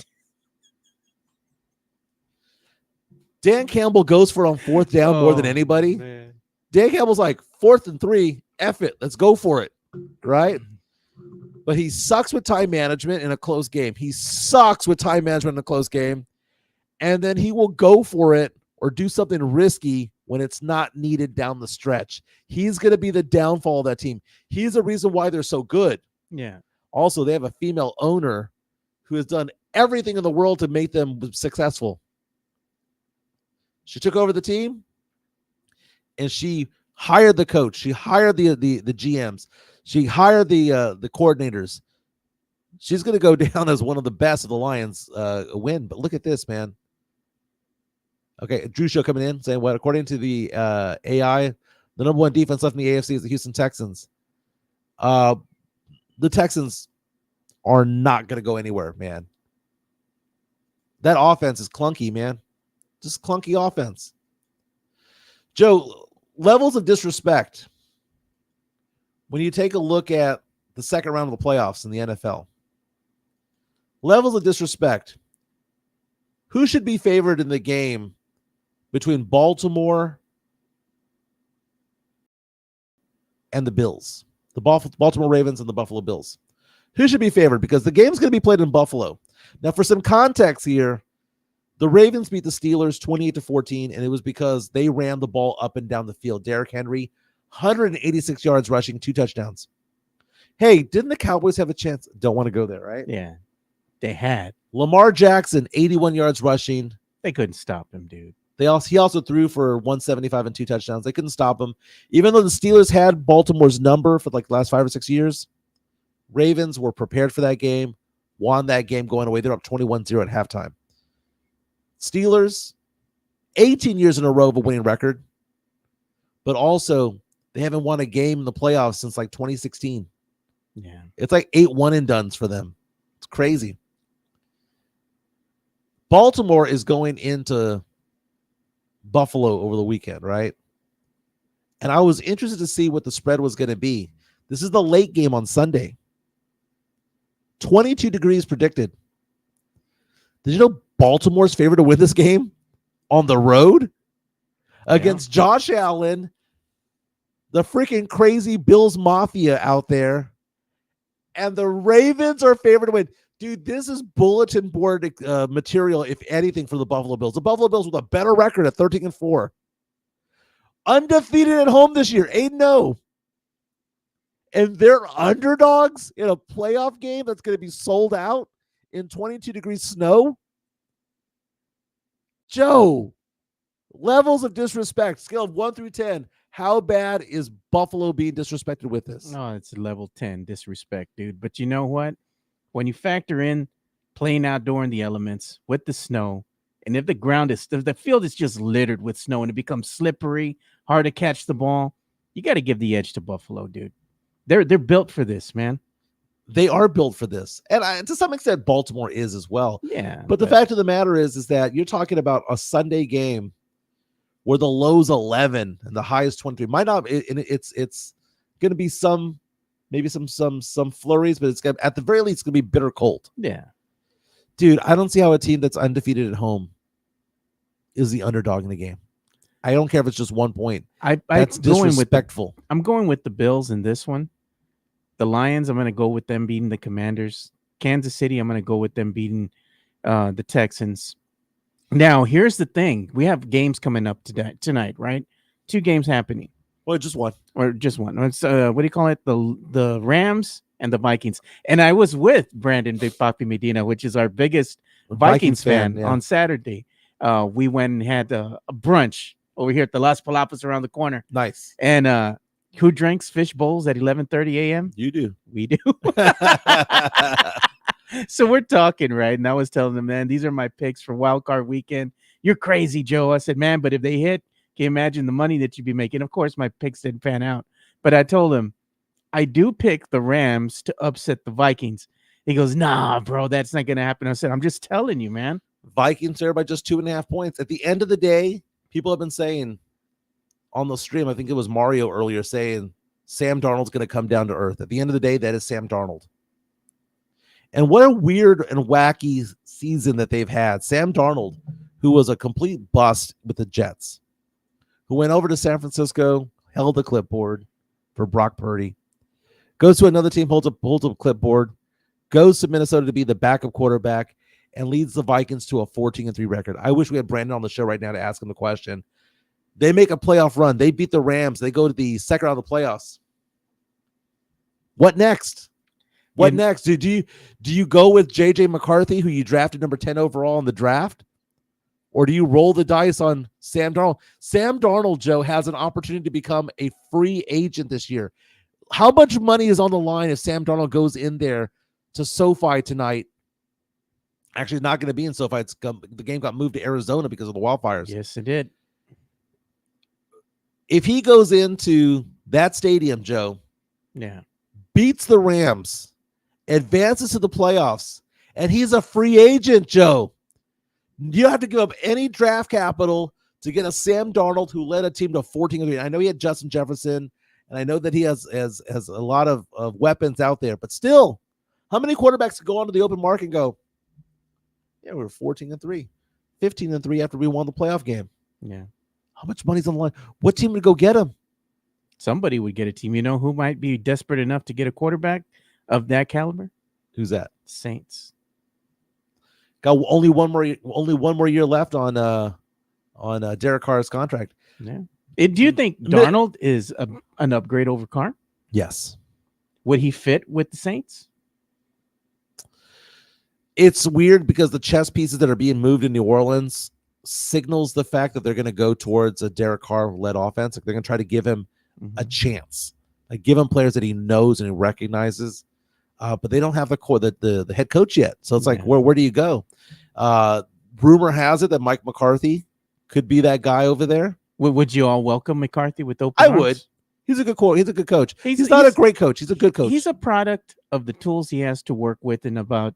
Dan Campbell goes for on 4th down more than anybody. Man. Dan Campbell's like 4th and 3, F it, let's go for it, right? But he sucks with time management in a close game. and then he will go for it or do something risky when it's not needed down the stretch. He's going to be the downfall of that team. He's the reason why they're so good. Yeah. Also, they have a female owner who has done everything in the world to make them successful. She took over the team and she hired the coach. She hired the GMs. She hired the coordinators. She's going to go down as one of the best of the Lions win. But look at this, man. Okay, Drew Show coming in saying what? According to the AI, the number one defense left in the AFC is the Houston Texans. The Texans are not going to go anywhere, man. That offense is clunky, man. Just clunky offense. Joe, levels of disrespect. When you take a look at the second round of the playoffs in the NFL, levels of disrespect. Who should be favored in the game between Baltimore and the Bills? The Baltimore Ravens and the Buffalo Bills. Who should be favored? Because the game's going to be played in Buffalo. Now, for some context here, the Ravens beat the Steelers 28-14, and it was because they ran the ball up and down the field. Derrick Henry, 186 yards rushing, 2 touchdowns. Hey, didn't the Cowboys have a chance? Don't want to go there, right? Yeah, they had. Lamar Jackson, 81 yards rushing. They couldn't stop him, dude. He also threw for 175 and 2 touchdowns. They couldn't stop him. Even though the Steelers had Baltimore's number for like the last 5 or 6 years, Ravens were prepared for that game, won that game going away. They're up 21-0 at halftime. Steelers, 18 years in a row of a winning record, but also they haven't won a game in the playoffs since like 2016. Yeah. It's like 8 one-and-dones for them. It's crazy. Baltimore is going into Buffalo over the weekend, right? And I was interested to see what the spread was going to be. This is the late game on Sunday. 22 degrees predicted. Did you know Baltimore's favored to win this game on the road against Josh Allen, the freaking crazy Bills Mafia out there, and the Ravens are favored to win. Dude, this is bulletin board material, if anything, for the Buffalo Bills. The Buffalo Bills with a better record at 13-4. Undefeated at home this year, 8-0. And they're underdogs in a playoff game that's going to be sold out in 22-degree snow. Joe, levels of disrespect, scale of 1 through 10. How bad is Buffalo being disrespected with this? No, it's level 10 disrespect, dude. But you know what? When you factor in playing outdoor in the elements with the snow, and if the field is just littered with snow and it becomes slippery, hard to catch the ball, you got to give the edge to Buffalo, dude. They're built for this, man. They are built for this. And to some extent, Baltimore is as well. Yeah. But the fact of the matter is that you're talking about a Sunday game where the low's 11 and the high is 23. Might not, it's going to be maybe some flurries, but it's gonna, at the very least, it's going to be bitter cold. Yeah. Dude, I don't see how a team that's undefeated at home is the underdog in the game. I don't care if it's just 1 point. That's disrespectful. I'm going with the Bills in this one. The Lions, I'm going to go with them beating the Commanders. Kansas City, I'm going to go with them beating the Texans. Now, here's the thing. We have games coming up tonight, right? 2 games happening. Well, just one. Or just one. It's, what do you call it? The Rams and the Vikings. And I was with Brandon Big Papi Medina, which is our biggest Vikings fan, on Saturday. We went and had a brunch over here at the Las Palapas around the corner. Nice. And who drinks fish bowls at 11:30 a.m.? You do. We do. So we're talking, right? And I was telling them, man, these are my picks for Wild Card Weekend. You're crazy, Joe. I said, man, but if they hit, can you imagine the money that you'd be making? Of course, my picks didn't pan out. But I told him, I do pick the Rams to upset the Vikings. He goes, nah, bro, that's not going to happen. I said, I'm just telling you, man. Vikings are by just 2.5 points. At the end of the day, people have been saying on the stream, I think it was Mario earlier saying, Sam Darnold's going to come down to earth. At the end of the day, that is Sam Darnold. And what a weird and wacky season that they've had. Sam Darnold, who was a complete bust with the Jets, who went over to San Francisco, held the clipboard for Brock Purdy, goes to another team, holds a clipboard, goes to Minnesota to be the backup quarterback, and leads the Vikings to a 14-3 record. I wish we had Brandon on the show right now to ask him the question. They make a playoff run. They beat the Rams. They go to the second round of the playoffs. What next? What next? Do you go with J.J. McCarthy, who you drafted number 10 overall in the draft? Or do you roll the dice on Sam Darnold? Sam Darnold, Joe, has an opportunity to become a free agent this year. How much money is on the line if Sam Darnold goes in there to SoFi tonight? Actually, it's not going to be in SoFi. The game got moved to Arizona because of the wildfires. Yes, it did. If he goes into that stadium, Joe, beats the Rams, advances to the playoffs, and he's a free agent, Joe. You don't have to give up any draft capital to get a Sam Darnold who led a team to 14. I know he had Justin Jefferson, and I know that he has a lot of weapons out there, but still, how many quarterbacks could go onto the open market and go, yeah, we're 14-3, 15-3 after we won the playoff game? Yeah. How much money's on the line? What team would go get him? Somebody would get a team. You know who might be desperate enough to get a quarterback of that caliber? Who's that? Saints. Got only one more year left on Derek Carr's contract. Yeah. Do you think Darnold is an upgrade over Carr? Yes. Would he fit with the Saints? It's weird because the chess pieces that are being moved in New Orleans signals the fact that they're going to go towards a Derek Carr-led offense. Like they're going to try to give him a chance, like give him players that he knows and he recognizes. But they don't have the head coach yet. So it's like, where do you go? Rumor has it that Mike McCarthy could be that guy over there. Would you all welcome McCarthy with open arms? I would. He's a good coach. He's not a great coach. He's a good coach. He's a product of the tools he has to work with and about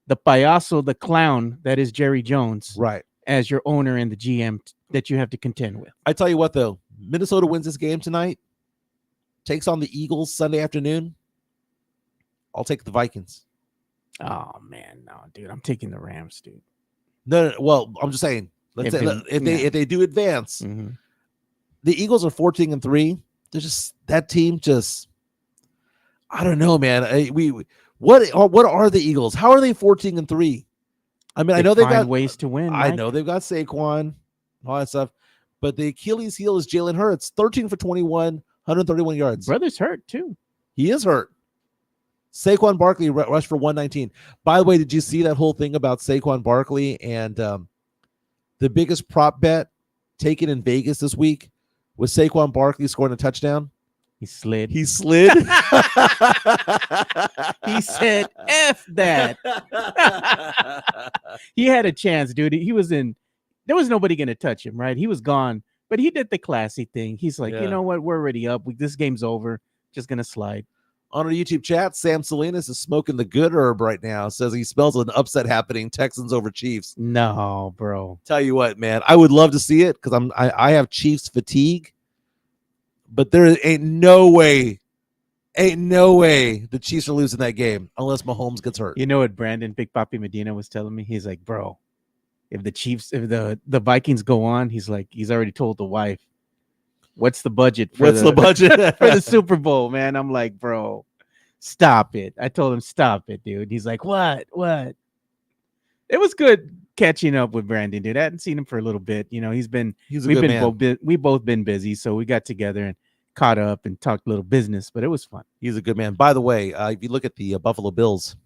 the payaso, the clown that is Jerry Jones, right, as your owner and the GM that you have to contend with. I tell you what, though, Minnesota wins this game tonight, takes on the Eagles Sunday afternoon. I'll take the Vikings. Oh man, no, dude, I'm taking the Rams, dude. No. Well, I'm just saying, if they do advance, the Eagles are 14-3. They're just that team. Just I don't know, man. What are the Eagles? How are they 14-3? I mean, I know they've got ways to win. I know they've got Saquon, all that stuff, but the Achilles heel is Jalen Hurts, 13 for 21, 131 yards. Brother's hurt too. He is hurt. Saquon Barkley rushed for 119. By the way, did you see that whole thing about Saquon Barkley and the biggest prop bet taken in Vegas this week was Saquon Barkley scoring a touchdown? He slid. He slid. He said, F that. He had a chance, dude. There was nobody going to touch him, right? He was gone, but he did the classy thing. He's like, you know what? We're already up. This game's over. Just going to slide. On our YouTube chat, Sam Salinas is smoking the good herb right now. Says he smells an upset happening. Texans over Chiefs. No, bro. Tell you what, man. I would love to see it because I have Chiefs fatigue. But there ain't no way the Chiefs are losing that game unless Mahomes gets hurt. You know what Brandon Big Papi Medina was telling me? He's like, bro, if the Vikings go on, he's already told the wife, what's the budget for the Super Bowl, man? I'm like, bro, stop it. I told him, stop it, dude. He's like, what? It was good catching up with Brandon, dude. I hadn't seen him for a little bit. You know, we've both been busy, so we got together and caught up and talked a little business, but it was fun. He's a good man. By the way, if you look at the Buffalo Bills,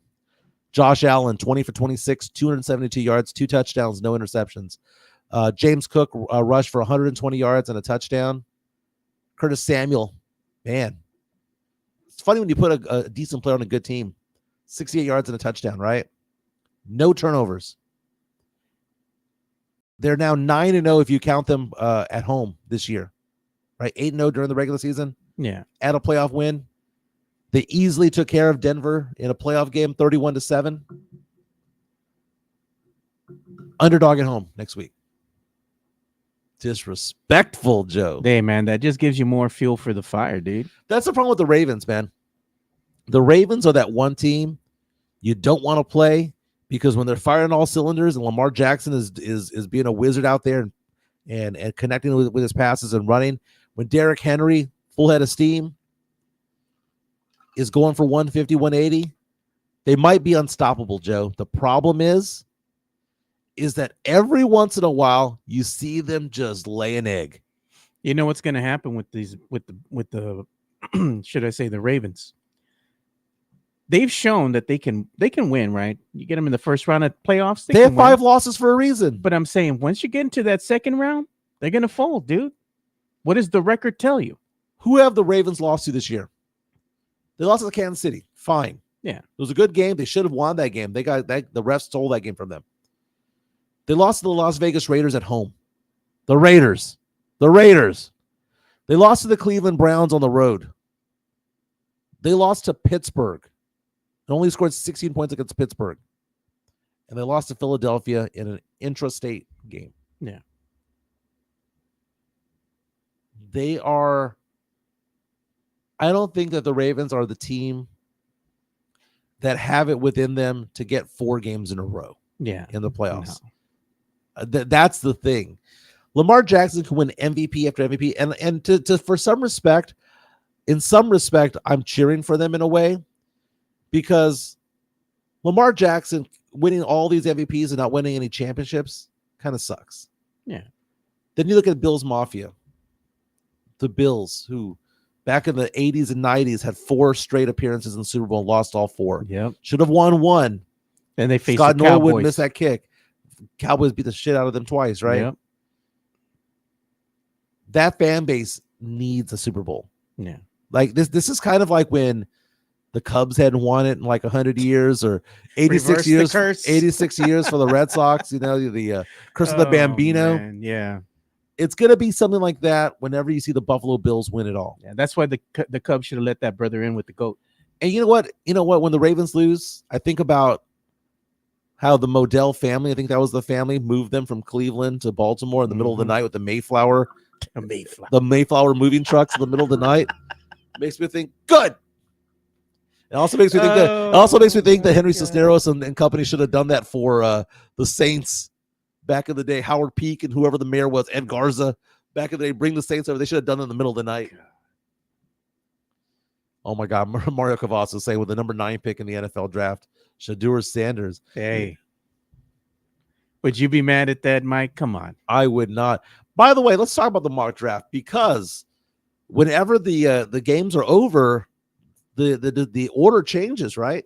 Josh Allen, 20 for 26, 272 yards, 2 touchdowns, no interceptions. James Cook rushed for 120 yards and a touchdown. Curtis Samuel, man, it's funny when you put a decent player on a good team. 68 yards and a touchdown, right? No turnovers. They're now 9-0 if you count them at home this year, right? 8-0 during the regular season. Yeah. At a playoff win. They easily took care of Denver in a playoff game, 31-7. Underdog at home next week. Disrespectful, Joe. Hey, man, that just gives you more fuel for the fire, dude. That's the problem with the Ravens, man. The Ravens are that one team you don't want to play because when they're firing all cylinders and Lamar Jackson is being a wizard out there and connecting with his passes and running, when Derrick Henry, full head of steam, is going for 150, 180, they might be unstoppable, Joe. The problem is is that every once in a while you see them just lay an egg. You know what's going to happen with these with the should I say the Ravens? They've shown that they can win, right? You get them in the first round of playoffs. They have 5 losses for a reason. But I'm saying once you get into that second round, they're going to fold, dude. What does the record tell you? Who have the Ravens lost to this year? They lost to Kansas City. Fine. Yeah. It was a good game. They should have won that game. They got that. The refs stole that game from them. They lost to the Las Vegas Raiders at home. The Raiders. They lost to the Cleveland Browns on the road. They lost to Pittsburgh. They only scored 16 points against Pittsburgh. And they lost to Philadelphia in an intrastate game. Yeah. I don't think that the Ravens are the team that have it within them to get 4 games in a row in the playoffs. No. That's the thing. Lamar Jackson can win MVP after MVP. And to for some respect, in some respect, I'm cheering for them in a way, because Lamar Jackson winning all these MVPs and not winning any championships kind of sucks. Yeah. Then you look at Bills Mafia. The Bills, who back in the 80s and 90s had 4 straight appearances in the Super Bowl and lost all 4. Yep. Should have won 1. And they faced Scott the Cowboys. Norwood missed that kick. Cowboys beat the shit out of them twice, right? Yep. That fan base needs a Super Bowl. Yeah. Like this is kind of like when the Cubs hadn't won it in like 100 years or 86 years. 86 years for the Red Sox, the curse of the Bambino. Man, yeah. It's going to be something like that whenever you see the Buffalo Bills win it all. Yeah, that's why the Cubs should have let that brother in with the GOAT. And you know what? When the Ravens lose, I think about how the Modell family, I think that was the family, moved them from Cleveland to Baltimore in the middle of the night with the Mayflower moving trucks in the middle of the night. Makes me think good. It also makes me think that Henry Cisneros and company should have done that for the Saints back in the day. Howard Peak and whoever the mayor was, Ed Garza, back in the day, bring the Saints over. They should have done it in the middle of the night. Oh my God, Mario Cavazos saying with the number 9 pick in the NFL draft, Shedeur Sanders. Hey, would you be mad at that, Mike? Come on. I would not. By the way, let's talk about the mock draft, because whenever the games are over, the order changes, right?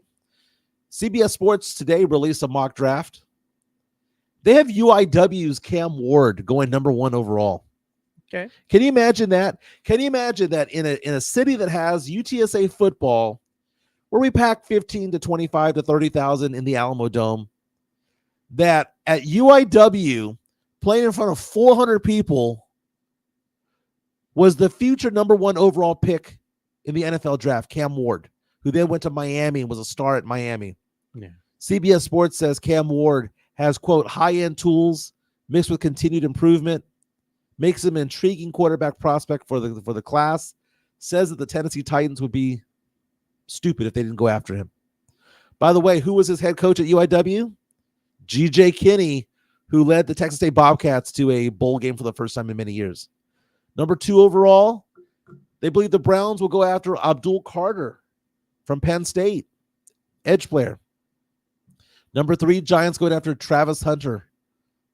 CBS Sports today released a mock draft. They have UIW's Cam Ward going number 1 overall. Okay. Can you imagine that? Can you imagine that in a city that has UTSA football, where we pack 15 to 25 to 30,000 in the Alamo Dome, that at UIW, playing in front of 400 people, was the future number 1 overall pick in the NFL draft, Cam Ward, who then went to Miami and was a star at Miami. Yeah. CBS Sports says Cam Ward has, quote, high-end tools mixed with continued improvement, makes him an intriguing quarterback prospect for the class, says that the Tennessee Titans would be stupid if they didn't go after him. By the way, who was his head coach at UIW? G.J. Kinney, who led the Texas State Bobcats to a bowl game for the first time in many years. Number 2 overall, they believe the Browns will go after Abdul Carter from Penn State, edge player. Number 3, Giants going after Travis Hunter,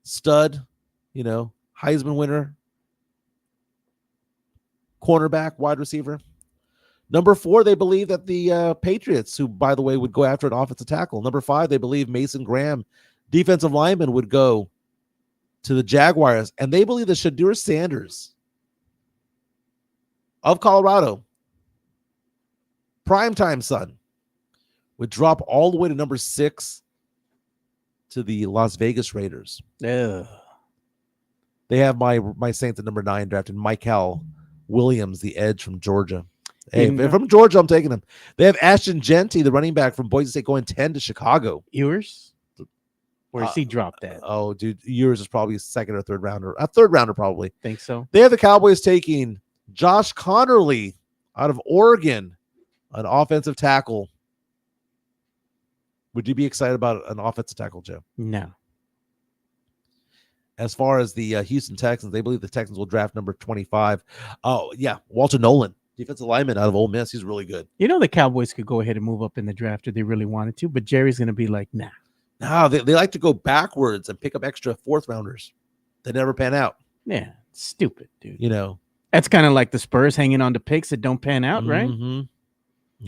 stud, Heisman winner, cornerback, wide receiver. Number 4, they believe that the Patriots, who, by the way, would go after an offensive tackle. Number 5, they believe Mason Graham, defensive lineman, would go to the Jaguars. And they believe that Shedeur Sanders of Colorado, primetime son, would drop all the way to number 6 to the Las Vegas Raiders. Ugh. They have my Saints at number 9 drafted Michael Williams, the edge from Georgia. Hey, from Georgia, I'm taking him. They have Ashton Genty, the running back from Boise State, going 10 to Chicago. Ewers? Where does he drop that? Oh, dude, Ewers is probably a 2nd or 3rd rounder. A 3rd rounder, probably. Think so? They have the Cowboys taking Josh Connerly out of Oregon, an offensive tackle. Would you be excited about an offensive tackle, Joe? No. As far as the Houston Texans, they believe the Texans will draft number 25. Oh, yeah, Walter Nolan, defensive lineman out of Ole Miss. He's really good. The Cowboys could go ahead and move up in the draft if they really wanted to, but Jerry's going to be like, nah. No, they like to go backwards and pick up extra fourth rounders that never pan out. Yeah, stupid, dude. You know, that's kind of like the Spurs hanging on to picks that don't pan out, right? Mm-hmm.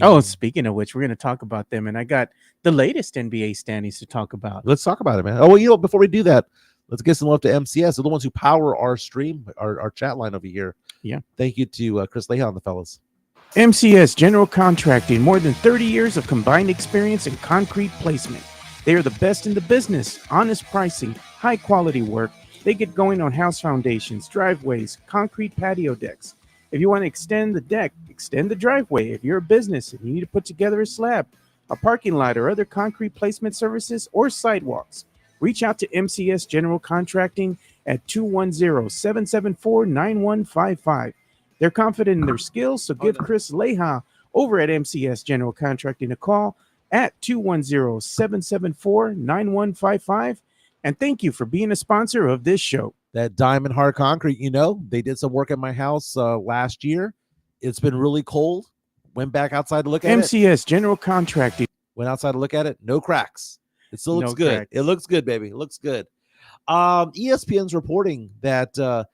Oh, speaking of which, we're going to talk about them, and I got the latest NBA standings to talk about. Let's talk about it, man. Oh, well, you know, before we do that, let's get some love to MCS. They're the ones who power our stream, our chat line over here. Yeah. Thank you to Chris Leha and the fellas. MCS General Contracting, more than 30 years of combined experience in concrete placement. They are the best in the business, honest pricing, high quality work. They get going on house foundations, driveways, concrete patio decks. If you want to extend the deck, extend the driveway. If you're a business and you need to put together a slab, a parking lot, or other concrete placement services or sidewalks, reach out to MCS General Contracting at 210-774-9155. They're confident in their skills, so give Chris Leha over at MCS General Contracting a call at 210-774-9155. And thank you for being a sponsor of this show. That Diamond Hard Concrete, you know, they did some work at my house last year. It's been really cold. Went back outside to look at it. MCS General Contracting. Went outside to look at it. No cracks. It still looks No good. cracks. It looks good, baby. It looks good. ESPN's reporting that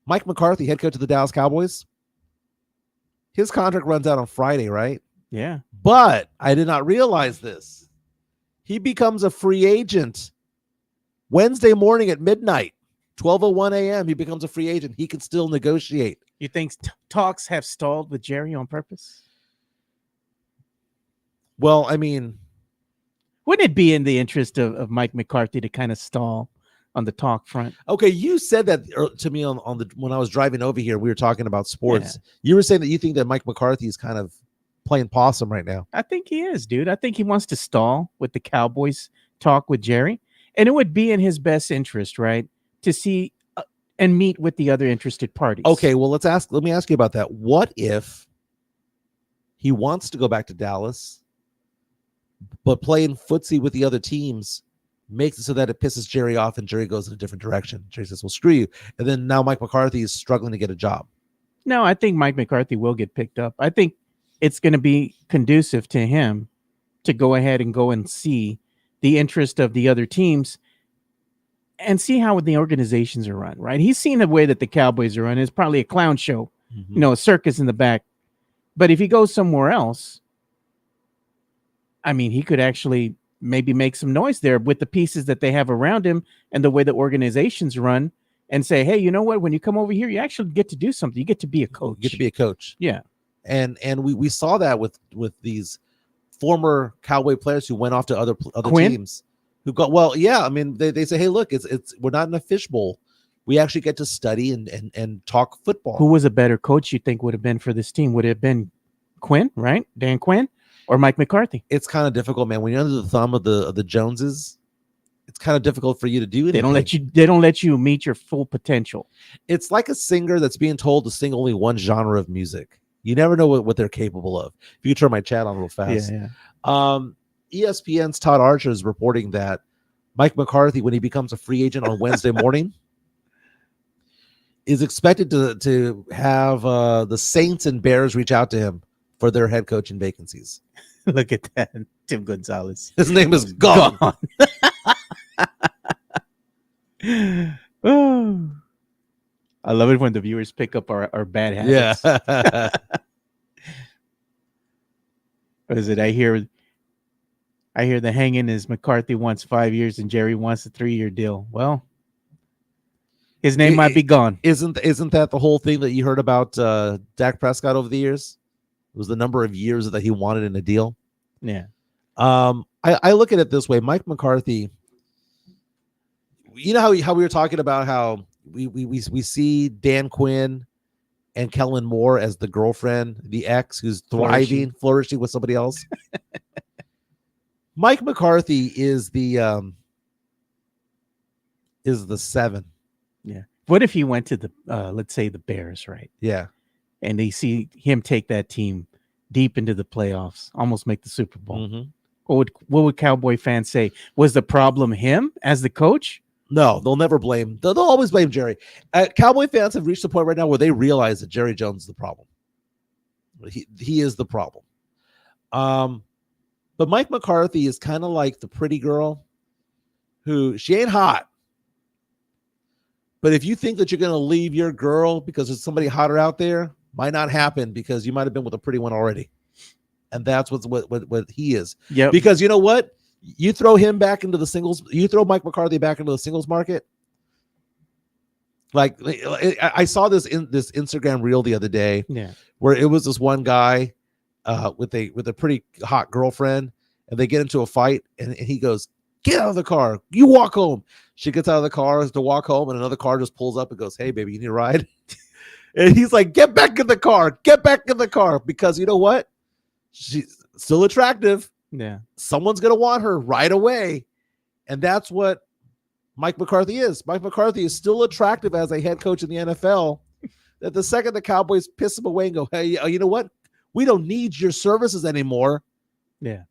Mike McCarthy, head coach of the Dallas Cowboys, his contract runs out on Friday, right? Yeah. But I did not realize this. He becomes a free agent Wednesday morning at midnight, 12:01 a.m. He becomes a free agent. He can still negotiate. You think talks have stalled with Jerry on purpose? Well, I mean, wouldn't it be in the interest of Mike McCarthy to kind of stall on the talk front? Okay, you said that to me on the when I was driving over here. We were talking about sports. Yeah. You were saying that you think that Mike McCarthy is kind of playing possum right now. I think he is, dude. I think he wants to stall with the Cowboys talk with Jerry, and it would be in his best interest, right, to see and meet with the other interested parties. Okay, well, let me ask you about that. What if he wants to go back to Dallas, but playing footsie with the other teams makes it so that it pisses Jerry off and Jerry goes in a different direction? Jerry says, well, screw you. And then now Mike McCarthy is struggling to get a job. No, I think Mike McCarthy will get picked up. I think it's going to be conducive to him to go ahead and go and see the interest of the other teams and see how the organizations are run, right? He's seen the way that the Cowboys are run. It's probably a clown show, you know, a circus in the back. But if he goes somewhere else, I mean, he could actually maybe make some noise there with the pieces that they have around him and the way the organizations run, and say, hey, you know what? When you come over here, you actually get to do something. You get to be a coach. You get to be a coach. Yeah. And we saw that with these former Cowboy players who went off to other Quinn? teams who got, well, yeah. I mean, they say, hey, look, it's we're not in a fishbowl. We actually get to study and talk football. Who was a better coach you think would have been for this team? Would it have been Quinn, right? Dan Quinn or Mike McCarthy? It's kind of difficult, man. When you're under the thumb of the Joneses, it's kind of difficult for you to do anything. They don't let you meet your full potential. It's like a singer that's being told to sing only one genre of music. You never know what they're capable of. If you turn my chat on real fast. Yeah. ESPN's Todd Archer is reporting that Mike McCarthy, when he becomes a free agent on Wednesday morning, is expected to have the Saints and Bears reach out to him for their head coaching vacancies. Look at that. Tim Gonzalez. His name is gone. Oh. I love it when the viewers pick up our bad habits. Yeah. What is it? I hear the hanging is McCarthy wants 5 years and Jerry wants a 3-year deal. Well, his name might be gone. Isn't that the whole thing that you heard about Dak Prescott over the years? It was the number of years that he wanted in a deal. Yeah. I look at it this way. Mike McCarthy, you know how we were talking about how we see Dan Quinn and Kellen Moore as the girlfriend, the ex who's flourishing with somebody else. Mike McCarthy is the 7. Yeah. What if he went to the let's say the Bears, right? Yeah. And they see him take that team deep into the playoffs, almost make the Super Bowl. Mm-hmm. What would Cowboy fans say? Was the problem him as the coach? No, they'll never blame. They'll always blame Jerry. Cowboy fans have reached the point right now where they realize that Jerry Jones is the problem. He is the problem. But Mike McCarthy is kind of like the pretty girl who she ain't hot. But if you think that you're going to leave your girl because there's somebody hotter out there, might not happen because you might have been with a pretty one already. And that's what he is. Yeah. Because you know what? You throw him back into the singles, you throw Mike McCarthy back into the singles market. Like I saw this Instagram reel the other day, where it was this one guy with a pretty hot girlfriend, and they get into a fight, and he goes, "Get out of the car, you walk home." She gets out of the car to walk home, and another car just pulls up and goes, "Hey, baby, you need a ride?" And he's like, "Get back in the car, get back in the car," because you know what? She's still attractive. Yeah, someone's gonna want her right away, and that's what Mike McCarthy is. Mike McCarthy is still attractive as a head coach in the NFL. That the second the Cowboys piss him away and go, "Hey, you know what? We don't need your services anymore." Yeah,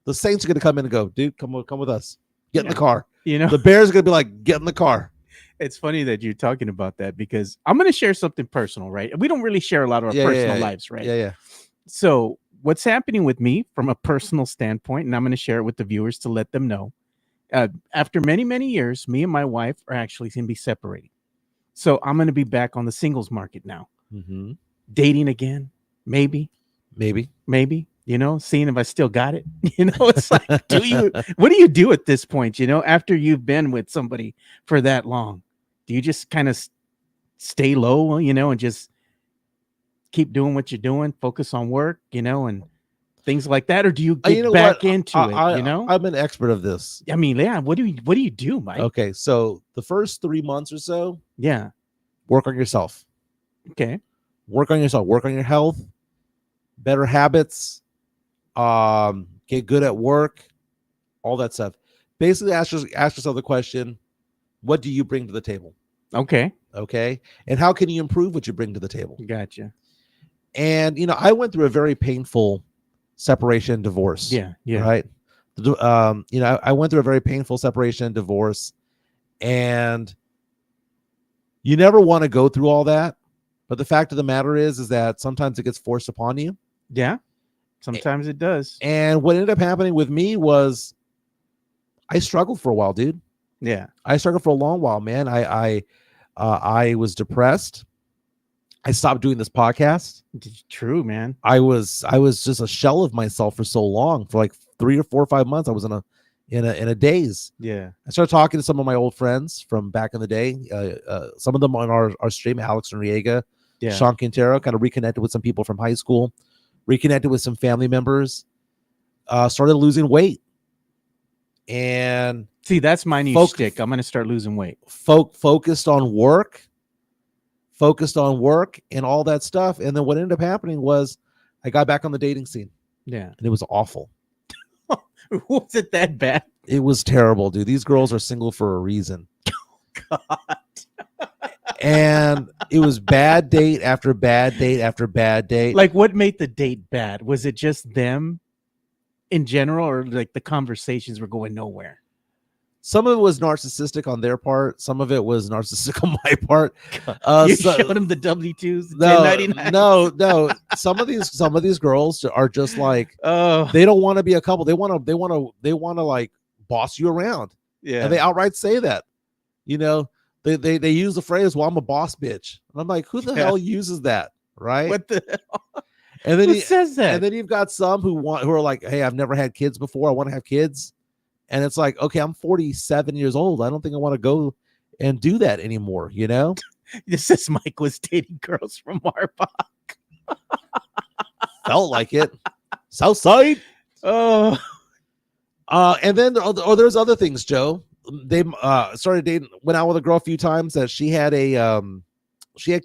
the Saints are going to come in and go, "Dude, come with us. Get in the car." You know, the Bears are going to be like, "Get in the car." It's funny that you're talking about that because I'm going to share something personal, right? We don't really share a lot of our personal lives, right? Yeah. So what's happening with me from a personal standpoint, and I'm going to share it with the viewers to let them know. After many, many years, me and my wife are actually going to be separating. So I'm going to be back on the singles market now. Mm-hmm. Dating again, maybe, you know, seeing if I still got it. You know, it's like, what do you do at this point? You know, after you've been with somebody for that long, do you just kind of stay low, you know, and just keep doing what you're doing, focus on work, you know, and things like that, or do you get back into it? You know, I'm an expert of this. I mean, yeah. What do you do, Mike? Okay, so the first 3 months or so, work on yourself. Okay, work on yourself. Work on your health, better habits, get good at work, all that stuff. Basically, ask yourself the question: what do you bring to the table? Okay, and how can you improve what you bring to the table? Gotcha. And you know, I went through a very painful separation and divorce. Yeah. Right. You know, I went through a very painful separation and divorce, and you never want to go through all that. But the fact of the matter is that sometimes it gets forced upon you. Yeah. Sometimes it does. And what ended up happening with me was I struggled for a while, dude. Yeah. I struggled for a long while, man. I was depressed. I stopped doing this podcast. True, man. I was just a shell of myself for so long. For like 3 or 4 or 5 months, I was in a daze. Yeah. I started talking to some of my old friends from back in the day. Some of them on our stream, Alex Noriega, Sean Quintero, kind of reconnected with some people from high school, reconnected with some family members, started losing weight. And see, that's my new stick. I'm going to start losing weight. Focused on work and all that stuff. And then what ended up happening was I got back on the dating scene. Yeah. And it was awful. Was it that bad? It was terrible, dude. These girls are single for a reason. Oh, God. And it was bad date after bad date after bad date. Like, what made the date bad? Was it just them in general, or like the conversations were going nowhere? Some of it was narcissistic on their part. Some of it was narcissistic on my part. You showed them the W-2s, no. Some of these girls are just like, they don't want to be a couple. They want to like boss you around. Yeah, and they outright say that. You know, they use the phrase, "Well, I'm a boss bitch," and I'm like, who the hell uses that, right? What the hell? And then who says that? And then you've got some who are like, "Hey, I've never had kids before. I want to have kids." And it's like, okay, I'm 47 years old. I don't think I want to go and do that anymore, you know? This is Mike was dating girls from Marbach. Felt like it. Southside. Oh. And then there's other things, Joe. They started dating, went out with a girl a few times that she had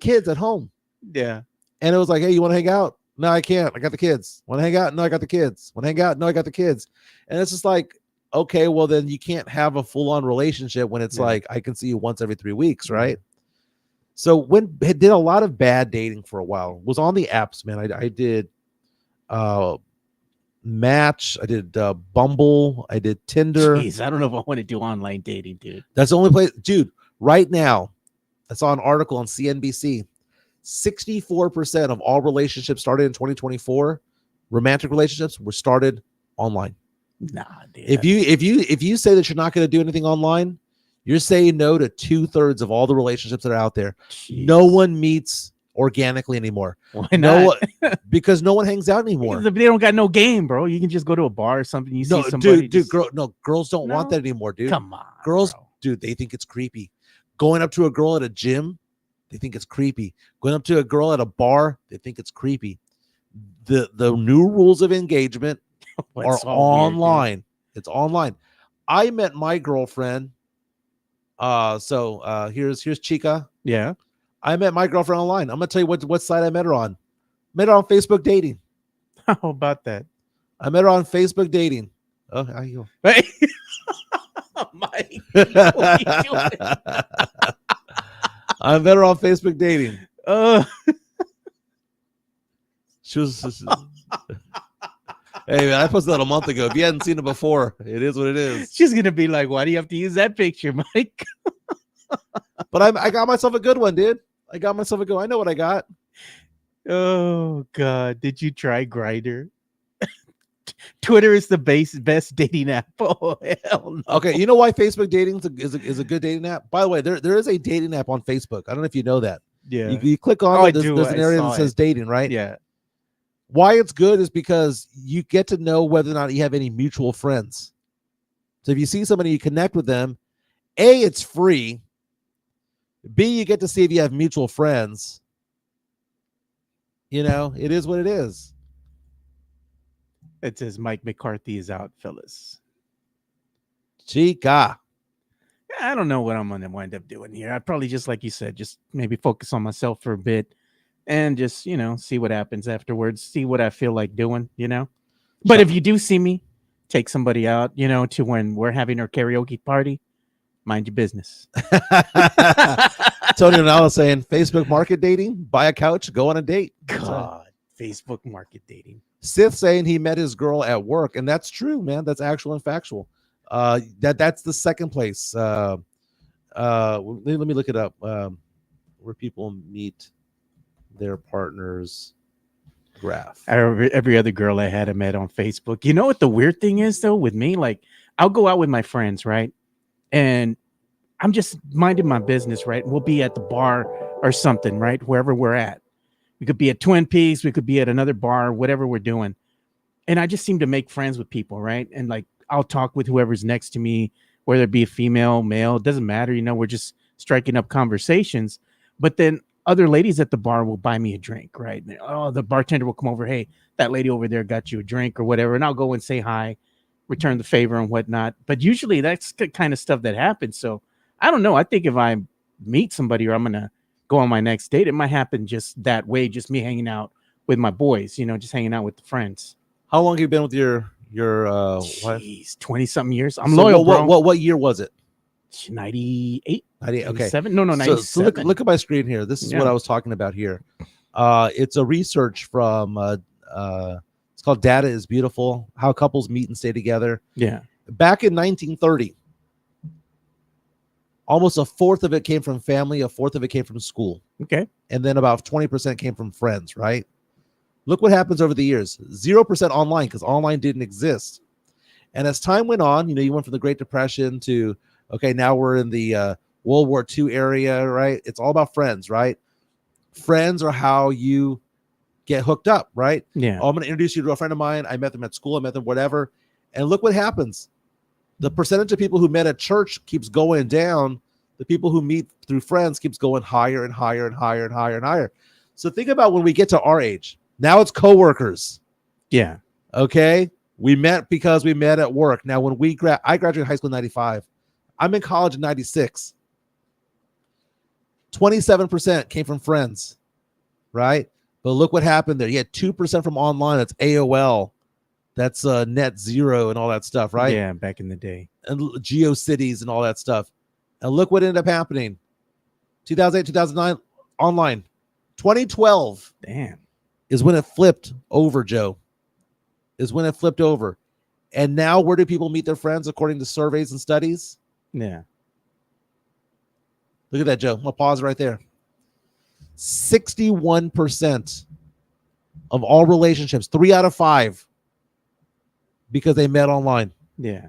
kids at home. Yeah. And it was like, hey, you want to hang out? No, I can't. I got the kids. Want to hang out? No, I got the kids. Want to hang out? No, I got the kids. And it's just like, okay, well then you can't have a full-on relationship when it's like I can see you once every 3 weeks, right? So I did a lot of bad dating for a while. Was on the apps, man. I did Match, I did Bumble, I did Tinder. Jeez, I don't know if I want to do online dating, dude. That's the only place, dude. Right now, I saw an article on CNBC. 64% of all relationships started in 2024, romantic relationships, were started online. Nah, dude. If you say that you're not going to do anything online, you're saying no to 2/3 of all the relationships that are out there. Jeez. No one meets organically anymore. Why not? Because no one hangs out anymore. Because they don't got no game, bro. You can just go to a bar or something. You see somebody. Girls don't want that anymore, dude. Come on, girls, bro. Dude, they think it's creepy. Going up to a girl at a gym, they think it's creepy. Going up to a girl at a bar, they think it's creepy. The new rules of engagement are online. Weird, it's online. I met my girlfriend. Here's Chica. Yeah. I met my girlfriend online. I'm gonna tell you what site I met her on. Met her on Facebook dating. How about that? I met her on Facebook dating. Oh, how you go? Hey. Mike, what are you doing? I met her on Facebook dating. She was. Hey man, I posted that a month ago. If you hadn't seen it before, it is what it is. She's gonna be like, "Why do you have to use that picture, Mike?" But I got myself a good one, dude. I got myself a good one. I know what I got. Oh God, did you try Grindr? Twitter is the best dating app. Oh hell no. Okay, you know why Facebook dating is a good dating app? By the way, there is a dating app on Facebook. I don't know if you know that. Yeah. You click on it. There's an area that says dating, right? Yeah. Why it's good is because you get to know whether or not you have any mutual friends. So if you see somebody, you connect with them. A, it's free. B, you get to see if you have mutual friends. You know, it is what it is. It says Mike McCarthy is out, fellas. Chica. I don't know what I'm going to wind up doing here. I'd probably just, like you said, just maybe focus on myself for a bit and just, see what happens afterwards, see what I feel like doing, But if you do see me take somebody out, to when we're having our karaoke party, mind your business. Tony Ronaldo saying Facebook market dating, buy a couch, go on a date. God, Facebook market dating. Sith saying he met his girl at work, and that's true, man. That's actual and factual. That's the second place. Let me look it up. Where people meet their partners graph. Every other girl I met on Facebook. You know what the weird thing is though with me? Like I'll go out with my friends, right? And I'm just minding my business, right? We'll be at the bar or something, right? Wherever we're at. We could be at Twin Peaks. We could be at another bar, whatever we're doing. And I just seem to make friends with people, right? And like, I'll talk with whoever's next to me, whether it be a female, male, it doesn't matter. We're just striking up conversations. But then other ladies at the bar will buy me a drink, right? And, the bartender will come over. Hey, that lady over there got you a drink or whatever. And I'll go and say hi, return the favor and whatnot. But usually that's the kind of stuff that happens. So I don't know. I think if I meet somebody or I'm going to go on my next date, it might happen just that way. Just me hanging out with my boys, just hanging out with the friends. How long have you been with your wife? 20-something years. I'm loyal, bro. What year was it? 98. 98. Okay. 97? No, 97. So look at my screen here. This is what I was talking about here. It's a research from it's called Data is Beautiful, How Couples Meet and Stay Together. Yeah. Back in 1930, almost a fourth of it came from family, a fourth of it came from school. Okay. And then about 20% came from friends, right? Look what happens over the years. 0% online because online didn't exist. And as time went on, you went from the Great Depression to, okay, now we're in the World War II area, right? It's all about friends, right? Friends are how you get hooked up, right? Yeah. Oh, I'm going to introduce you to a friend of mine. I met them at school. I met them whatever. And look what happens. The percentage of people who met at church keeps going down. The people who meet through friends keeps going higher and higher and higher and higher and higher. So think about when we get to our age. Now it's coworkers. Yeah. Okay. We met because we met at work. Now, when I graduated high school in 95. I'm in college in 96. 27% came from friends, right? But look what happened there. You had 2% from online. That's AOL. That's Net Zero and all that stuff, right? Yeah, back in the day. And GeoCities and all that stuff. And look what ended up happening. 2008, 2009, online. 2012. Damn. Is when it flipped over, Joe. Is when it flipped over. And now where do people meet their friends according to surveys and studies? Yeah. Look at that, Joe. I'll pause right there. 61% of all relationships, 3 out of 5, because they met online. Yeah.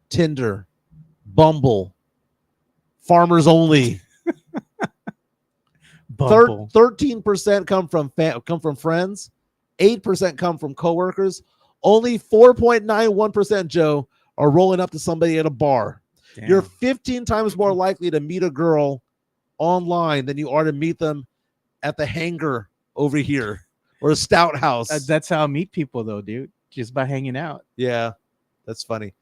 Tinder, Bumble, Farmers Only. Bumble. 13% come from friends. 8% come from coworkers. Only 4.91%, Joe, are rolling up to somebody at a bar. Damn. You're 15 times more likely to meet a girl online than you are to meet them at the hangar over here or a stout house. That's how I meet people, though, dude. Just by hanging out. Yeah, that's funny.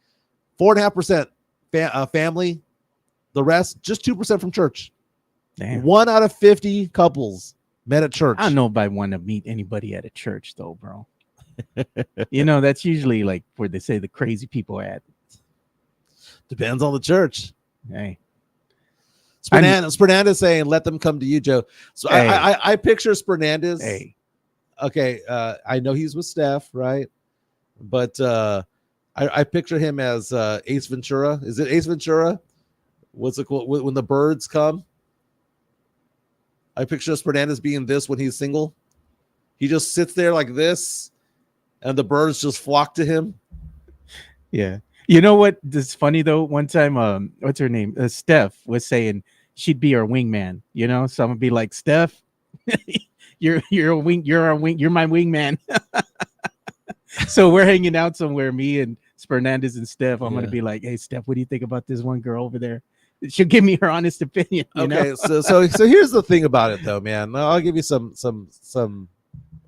4.5% family. The rest, just 2% from church. Damn. 1 out of 50 couples met at church. I don't know if I want to meet anybody at a church, though, bro. That's usually like where they say the crazy people at. Depends on the church. Hey. Spernandez saying, let them come to you, Joe. So hey. I picture Spernandez. Hey. Okay, I know he's with Steph, right? But I picture him as Ace Ventura. Is it Ace Ventura? What's it called? When the birds come? I picture Spernandez being this when he's single. He just sits there like this, and the birds just flock to him. Yeah. You know what? This is funny though. One time, what's her name? Steph was saying she'd be our wingman. So I'm gonna be like, Steph, you're my wingman. So we're hanging out somewhere, me and Fernandez and Steph. I'm gonna be like, hey, Steph, what do you think about this one girl over there? She'll give me her honest opinion. Okay, so here's the thing about it though, man. I'll give you some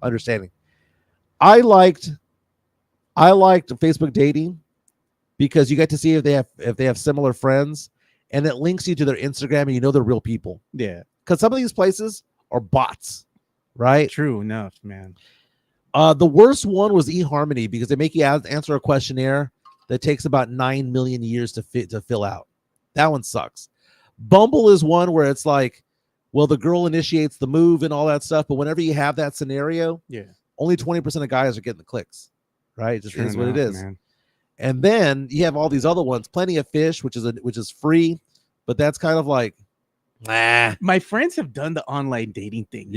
understanding. I liked Facebook dating because you get to see if they have similar friends, and it links you to their Instagram, and they're real people. Yeah, because some of these places are bots, right? True enough, man. The worst one was eHarmony because they make you answer a questionnaire that takes about 9 million years to fill out. That one sucks. Bumble is one where it's like, well, the girl initiates the move and all that stuff, but whenever you have that scenario, only 20% of guys are getting the clicks, right? It just is what it is. Man. And then you have all these other ones, Plenty of Fish, which is free, but that's kind of like, nah. My friends have done the online dating thing.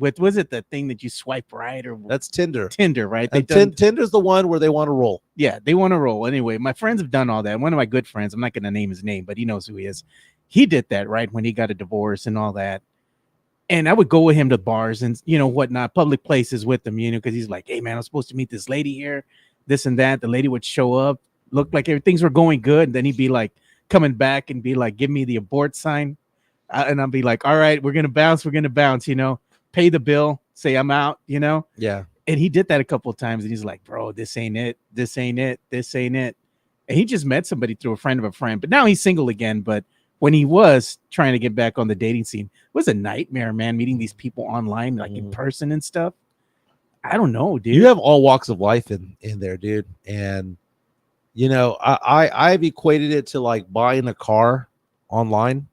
Was it the thing that you swipe right or that's Tinder? Tinder, right? Tinder's the one where they want to roll. Yeah, they want to roll. Anyway, my friends have done all that. One of my good friends, I'm not going to name his name, but he knows who he is. He did that right when he got a divorce and all that. And I would go with him to bars and whatnot, public places with him, because he's like, hey man, I'm supposed to meet this lady here, this and that. The lady would show up, look like things were going good, and then he'd be like coming back and be like, give me the abort sign. And I'll be like, all right, we're going to bounce, pay the bill, say I'm out, Yeah. And he did that a couple of times, and he's like, bro, this ain't it. And he just met somebody through a friend of a friend, but now he's single again. But when he was trying to get back on the dating scene, it was a nightmare, man, meeting these people online, like in person and stuff. I don't know, dude. You have all walks of life in there, dude. And, I've equated it to like buying a car online.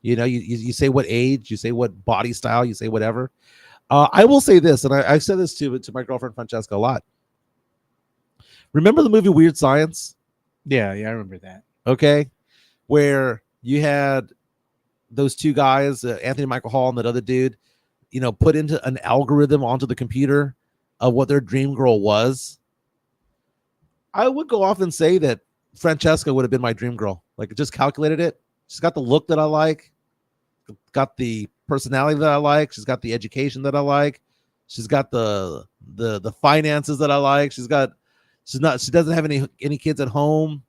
You say what age, you say what body style, you say whatever. I will say this, and I said this to my girlfriend Francesca a lot. Remember the movie Weird Science? Yeah, I remember that. Okay, where you had those two guys, Anthony Michael Hall and that other dude, put into an algorithm onto the computer of what their dream girl was. I would go off and say that Francesca would have been my dream girl. Like, just calculated it. She's got the look that I like. Got the personality that I like. She's got the education that I like. She's got the finances that I like. She doesn't have any kids at home.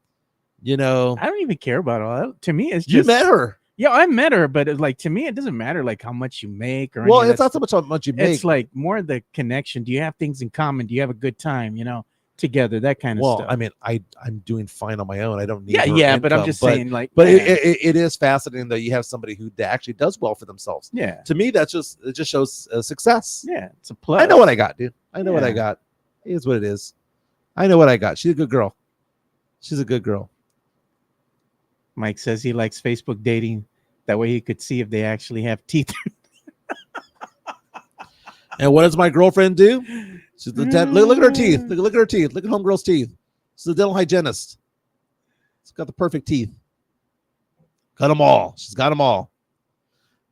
I don't even care about all that. To me, it's just you met her. Yeah, I met her, but to me, it doesn't matter like how much you make or. Well, it's not so much how much you make. It's like more the connection. Do you have things in common? Do you have a good time? Together, that kind of stuff. Well, I mean, I'm doing fine on my own. I don't need income, but I'm just saying, like, but it is fascinating that you have somebody who actually does well for themselves. Yeah, to me, it just shows success. Yeah, it's a plus. I know what I got, dude. I know what I got. It is what it is. I know what I got. She's a good girl. She's a good girl. Mike says he likes Facebook dating. That way he could see if they actually have teeth. And what does my girlfriend do? She's look at her teeth. Look at her teeth. Look at homegirl's teeth. She's a dental hygienist. She's got the perfect teeth. Got them all. She's got them all.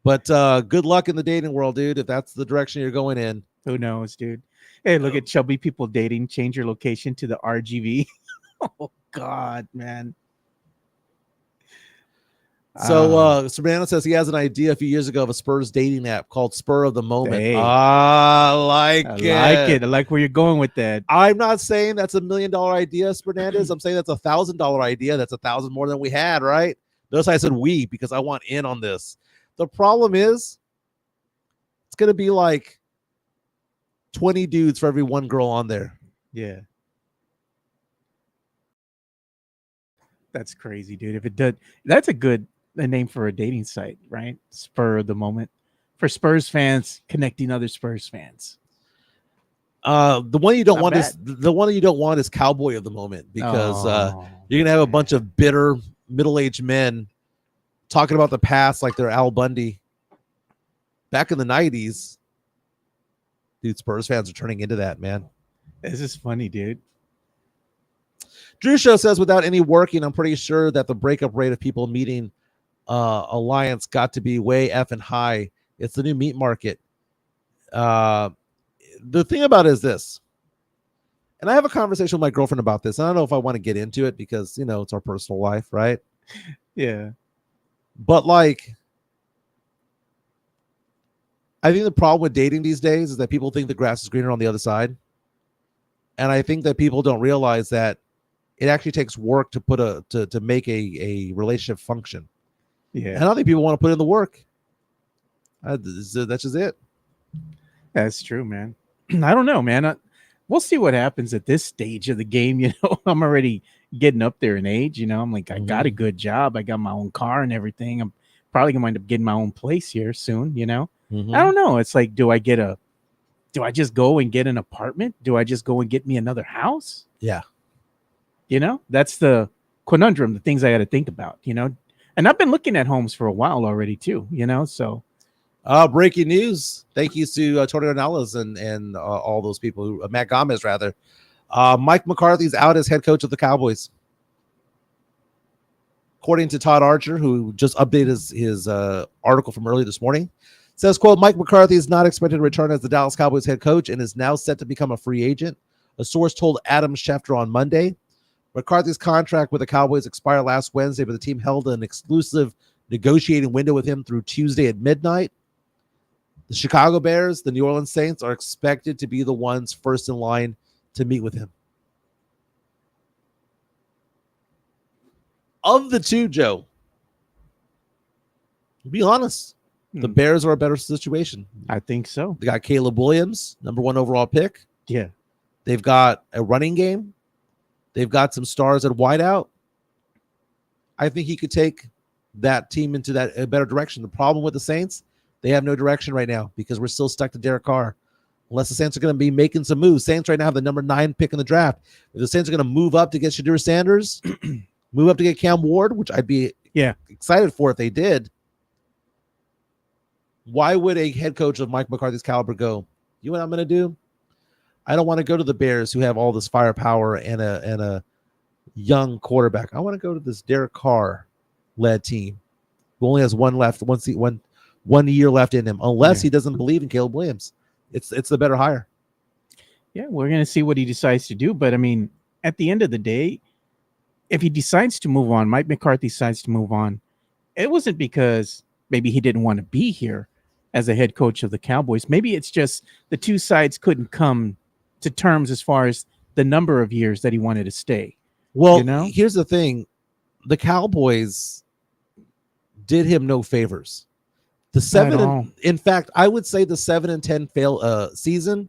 But good luck in the dating world, dude. If that's the direction you're going in. Who knows, dude? Hey, look at chubby people dating. Change your location to the RGV. Oh God, man. So Serrano says he has an idea a few years ago of a Spurs dating app called Spur of the Moment. Hey. I like it. I like where you're going with that. I'm not saying that's $1 million idea, Fernandez. I'm saying that's $1,000 idea. That's 1,000 more than we had, right? Notice I said we because I want in on this. The problem is it's going to be like 20 dudes for every one girl on there. Yeah. That's crazy, dude. If it does, that's a name for a dating site, right? Spur of the Moment for Spurs fans connecting other Spurs fans. The one you don't want is Cowboy of the Moment because you're gonna have a bunch of bitter middle-aged men talking about the past like they're Al Bundy. Back in the 90s, dude, Spurs fans are turning into that, man. This is funny, dude. Drew Show says, without any working, I'm pretty sure that the breakup rate of people meeting Alliance got to be way effing high. It's the new meat market. The thing about it is this, and I have a conversation with my girlfriend about this. I don't know if I want to get into it because, it's our personal life, right? Yeah. But like, I think the problem with dating these days is that people think the grass is greener on the other side. And I think that people don't realize that it actually takes work to make a relationship function. Yeah. And I don't think people want to put in the work. That's just it. That's true, man. I don't know, man. We'll see what happens at this stage of the game. I'm already getting up there in age. I'm like, I got a good job. I got my own car and everything. I'm probably gonna wind up getting my own place here soon. I don't know. It's like, do I just go and get an apartment? Do I just go and get me another house? Yeah. That's the conundrum, the things I got to think about, and I've been looking at homes for a while already too, so. Breaking news. Thank you to Tony Ornelas and all those people who, Matt Gomez rather. Mike McCarthy's out as head coach of the Cowboys. According to Todd Archer, who just updated his article from early this morning, says, quote, Mike McCarthy is not expected to return as the Dallas Cowboys head coach and is now set to become a free agent. A source told Adam Schefter on Monday. McCarthy's contract with the Cowboys expired last Wednesday, but the team held an exclusive negotiating window with him through Tuesday at midnight. The Chicago Bears, the New Orleans Saints are expected to be the ones first in line to meet with him. Of the two, Joe, be honest, the Bears are a better situation. I think so. They got Caleb Williams, number 1 overall pick. Yeah. They've got a running game. They've got some stars at wideout. I think he could take that team into a better direction. The problem with the Saints, they have no direction right now because we're still stuck to Derek Carr. Unless the Saints are going to be making some moves. Saints right now have the number 9 pick in the draft. If the Saints are going to move up to get Shadur Sanders, move up to get Cam Ward, which I'd be excited for if they did, why would a head coach of Mike McCarthy's caliber go, you know what I'm going to do? I don't want to go to the Bears who have all this firepower and a young quarterback. I want to go to this Derek Carr-led team who only has one year left in him, unless he doesn't believe in Caleb Williams. It's the better hire. Yeah, we're going to see what he decides to do. But, I mean, at the end of the day, if he decides to move on, Mike McCarthy decides to move on, it wasn't because maybe he didn't want to be here as a head coach of the Cowboys. Maybe it's just the two sides couldn't come to terms as far as the number of years that he wanted to stay. Well, here's the thing. The Cowboys did him no favors. In fact, I would say the 7-10 season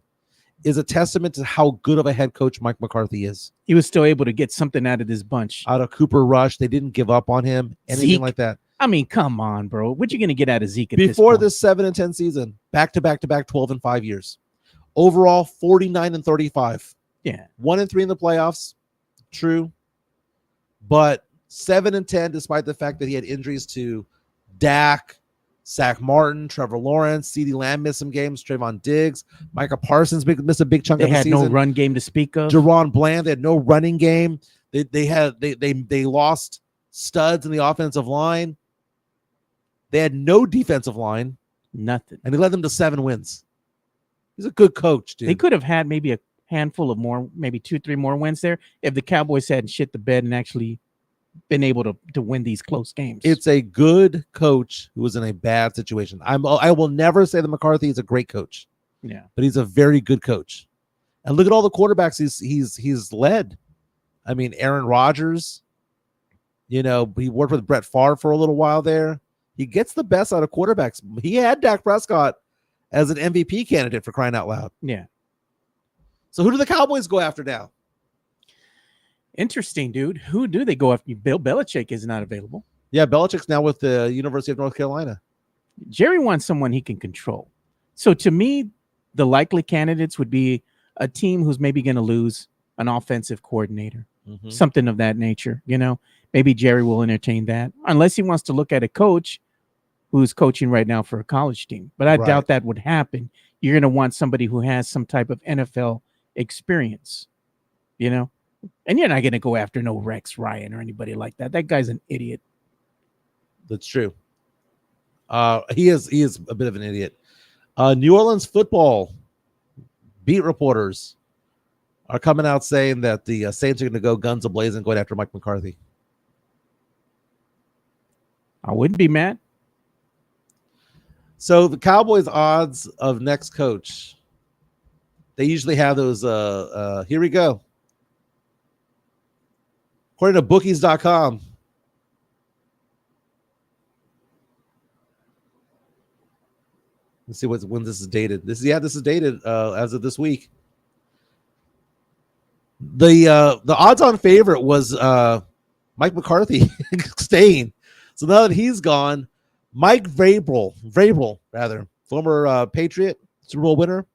is a testament to how good of a head coach Mike McCarthy is. He was still able to get something out of this bunch. Out of Cooper Rush. They didn't give up on him. Anything Zeke, like that. I mean, come on, bro. What you going to get out of Zeke at Before this 7-10 season, back-to-back 12-5 years. Overall, 49-35. Yeah. 1-3 in the playoffs. True. But 7-10, despite the fact that he had injuries to Dak, Zach Martin, Trevor Lawrence, CeeDee Lamb missed some games, Trayvon Diggs, Micah Parsons missed a big chunk of the season. They had no run game to speak of. Jerron Bland, they had no running game. They lost studs in the offensive line. They had no defensive line. Nothing. And they led them to 7 wins. He's a good coach, dude. They could have had maybe a handful of more, maybe 2-3 more wins there if the Cowboys hadn't shit the bed and actually been able to win these close games. It's a good coach who was in a bad situation. I will never say that McCarthy is a great coach. Yeah, but he's a very good coach. And look at all the quarterbacks he's led. I mean, Aaron Rodgers, he worked with Brett Favre for a little while there. He gets the best out of quarterbacks. He had Dak Prescott as an MVP candidate, for crying out loud. Yeah. So who do the Cowboys go after now? Interesting, dude. Who do they go after? Bill Belichick is not available. Yeah, Belichick's now with the University of North Carolina. Jerry wants someone he can control. So to me, the likely candidates would be a team who's maybe going to lose an offensive coordinator, something of that nature. Maybe Jerry will entertain that, unless he wants to look at a coach who's coaching right now for a college team. But I doubt that would happen. You're going to want somebody who has some type of NFL experience, and you're not going to go after no Rex Ryan or anybody like that. That guy's an idiot. That's true. He is a bit of an idiot. New Orleans football beat reporters are coming out saying that the Saints are going to go guns a-blazing going after Mike McCarthy. I wouldn't be mad. So the Cowboys' odds of next coach, they usually have those. Here we go. According to bookies.com, let's see when this is dated. This is dated as of this week. The odds-on favorite was Mike McCarthy staying. So now that he's gone, Mike Vrabel, former Patriot, Super Bowl winner,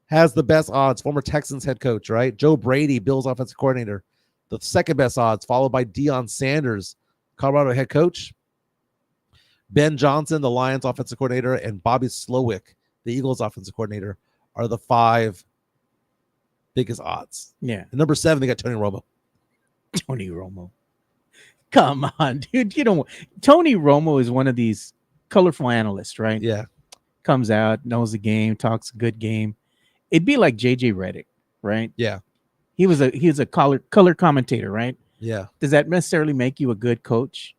has the best odds. Former Texans head coach, right? Joe Brady, Bills offensive coordinator, the second best odds, followed by Deion Sanders, Colorado head coach. Ben Johnson, the Lions offensive coordinator, and Bobby Slowick, the Eagles offensive coordinator, are the 5 biggest odds. Yeah. And number 7, they got Tony Romo. Tony Romo. Come on, dude. Tony Romo is one of these colorful analysts, right? Yeah. Comes out, knows the game, talks a good game. It'd be like JJ Redick, right? Yeah. He was a color commentator, right? Yeah. Does that necessarily make you a good coach?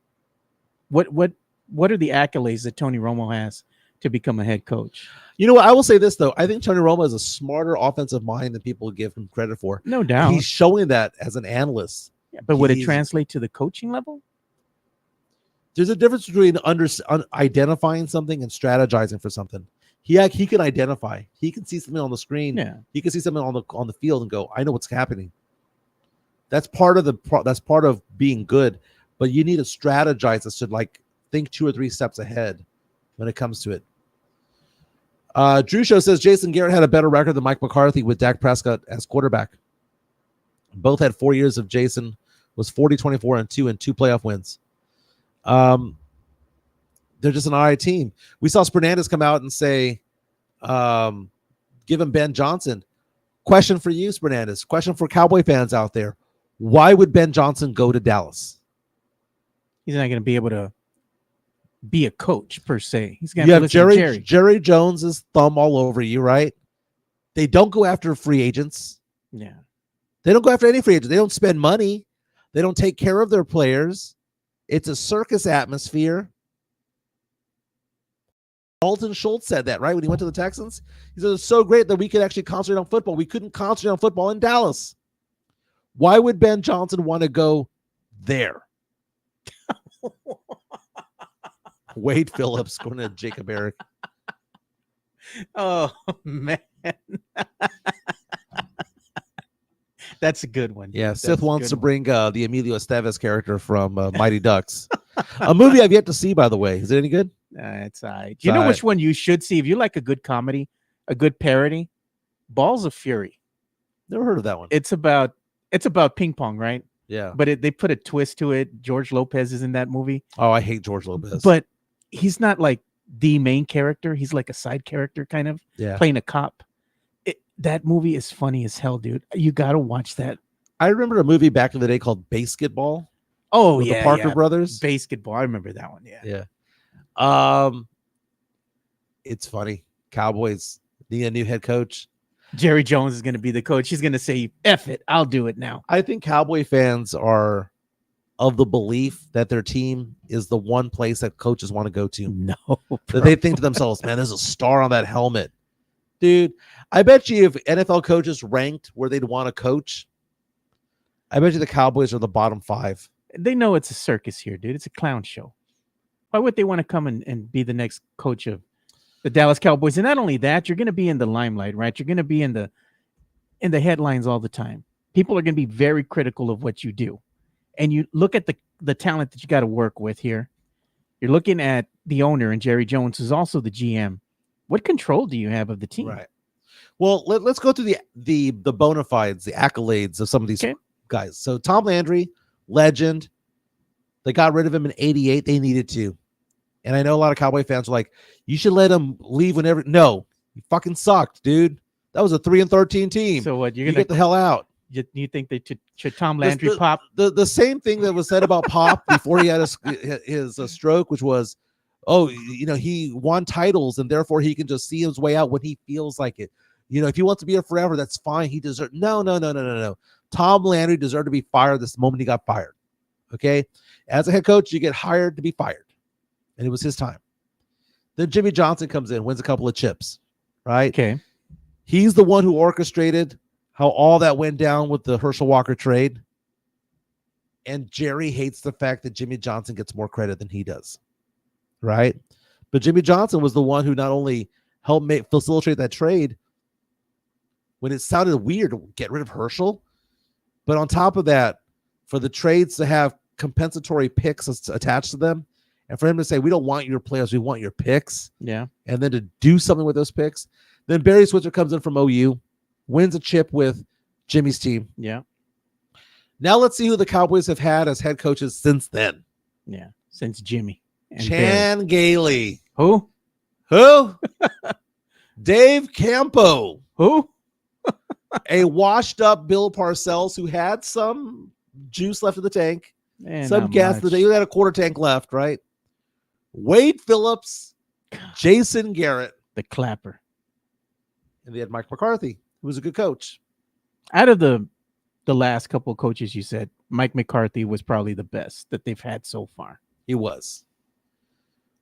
What are the accolades that Tony Romo has to become a head coach? You know what? I will say this, though. I think Tony Romo is a smarter offensive mind than people give him credit for. No doubt. He's showing that as an analyst. Yeah, but would it translate to the coaching level? There's a difference between identifying something and strategizing for something. He can identify. He can see something on the screen. Yeah. He can see something on the field and go, I know what's happening. That's part of being good. But you need to strategize as to think 2 or 3 steps ahead when it comes to it. Drew Show says Jason Garrett had a better record than Mike McCarthy with Dak Prescott as quarterback. Both had 4 years of Jason, was 40-24-2 and 2 playoff wins. They're just an all right team. We saw Spernandez come out and say, give him Ben Johnson. Question for you, Spernandez. Question for Cowboy fans out there. Why would Ben Johnson go to Dallas? He's not going to be able to be a coach per se. He's going to have Jerry Jones's thumb all over you, right? They don't go after free agents. Yeah. They don't go after any free agents. They don't spend money. They don't take care of their players. It's a circus atmosphere. Dalton Schultz said that, right? When he went to the Texans, he said it's so great that we could actually concentrate on football. We couldn't concentrate on football in Dallas. Why would Ben Johnson want to go there? Wade Phillips going to Jacob Eric. Oh, man. That's a good one. Yeah, Sith wants to bring the Emilio Estevez character from Mighty Ducks. A movie I've yet to see, by the way. Is it any good? It's all right. You know which one you should see? If you like a good comedy, a good parody, Balls of Fury. Never heard of that one. It's about ping pong, right? Yeah. But they put a twist to it. George Lopez is in that movie. Oh, I hate George Lopez. But he's not like the main character. He's like a side character kind of playing a cop. That movie is funny as hell, dude. You got to watch that. I remember a movie back in the day called Basketball. Oh, with the Parker brothers. Basketball. I remember that one. Yeah. Yeah. It's funny. Cowboys. Need a new head coach. Jerry Jones is going to be the coach. He's going to say, F it, I'll do it now. I think Cowboy fans are of the belief that their team is the one place that coaches want to go to. No. That they think to themselves, man, there's a star on that helmet. Dude, I bet you if NFL coaches ranked where they'd want to coach, I bet you the Cowboys are the bottom 5. They know it's a circus here, dude. It's a clown show. Why would they want to come and be the next coach of the Dallas Cowboys? And not only that, you're going to be in the limelight, right? You're going to be in the headlines all the time. People are going to be very critical of what you do. And you look at the talent that you got to work with here. You're looking at the owner and Jerry Jones, who's also the GM. What control do you have of the team? Right. Well, let's go through the bona fides, the accolades of some of these guys. So Tom Landry, legend. They got rid of him in 88. They needed to. And I know a lot of Cowboy fans are like, you should let him leave whenever. No, he fucking sucked, dude. That was a 3-13 team. So what? You get the hell out. You think they should Tom Landry pop? The same thing that was said about Pop before he had his stroke, which was, oh, he won titles and therefore he can just see his way out when he feels like it. If he wants to be here forever, that's fine. He deserves. No. Tom Landry deserved to be fired this moment he got fired. Okay. As a head coach, you get hired to be fired. And it was his time. Then Jimmy Johnson comes in, wins a couple of chips. Right. Okay. He's the one who orchestrated how all that went down with the Herschel Walker trade. And Jerry hates the fact that Jimmy Johnson gets more credit than he does. Right. But Jimmy Johnson was the one who not only helped facilitate that trade when it sounded weird to get rid of Herschel, but on top of that, for the trades to have compensatory picks attached to them, and for him to say, we don't want your players, we want your picks. Yeah. And then to do something with those picks. Then Barry Switzer comes in from OU, wins a chip with Jimmy's team. Yeah. Now let's see who the Cowboys have had as head coaches since then. Yeah. Since Jimmy. And Chan Gailey. Who? Dave Campo. Who? A washed up Bill Parcells who had some juice left in the tank. Some gas. He had a quarter tank left, right? Wade Phillips, Jason Garrett. The clapper. And they had Mike McCarthy, who was a good coach. Out of the last couple of coaches you said, Mike McCarthy was probably the best that they've had so far. He was.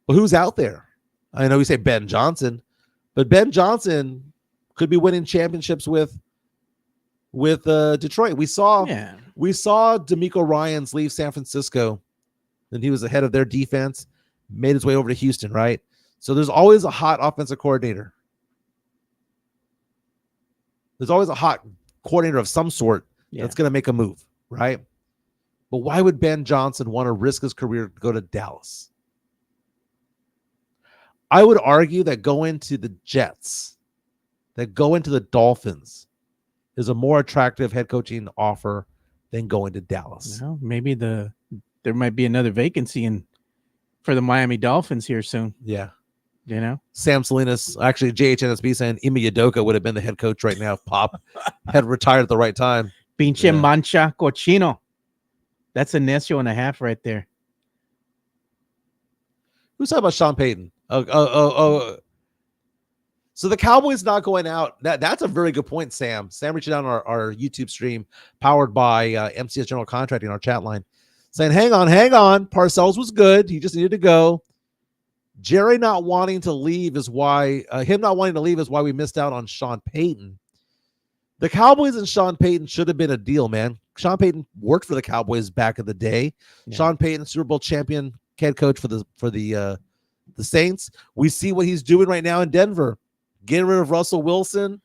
But who's out there? I know we say Ben Johnson, but Ben Johnson could be winning championships with Detroit. We saw DeMeco Ryans leave San Francisco, and he was the head of their defense, made his way over to Houston, right? So there's always a hot offensive coordinator. There's always a hot coordinator of some sort that's going to make a move, right? But why would Ben Johnson want to risk his career to go to Dallas? I would argue that going to the Jets, that going to the Dolphins is a more attractive head coaching offer than going to Dallas. Well, maybe there might be another vacancy for the Miami Dolphins here soon. Yeah. Sam Salinas, actually JHNSB saying Ime Udoka would have been the head coach right now if Pop had retired at the right time. Pinche mancha cochino. That's a necio and a half right there. Who's talking about Sean Payton? Oh. So the Cowboys not going out. That's a very good point, Sam. Sam reached out on our YouTube stream powered by MCS General Contracting, our chat line, saying, hang on. Parcells was good. He just needed to go. Jerry not wanting to leave is why we missed out on Sean Payton. The Cowboys and Sean Payton should have been a deal, man. Sean Payton worked for the Cowboys back in the day. Yeah. Sean Payton, Super Bowl champion head coach for the Saints. We see what he's doing right now in Denver. Getting rid of Russell Wilson,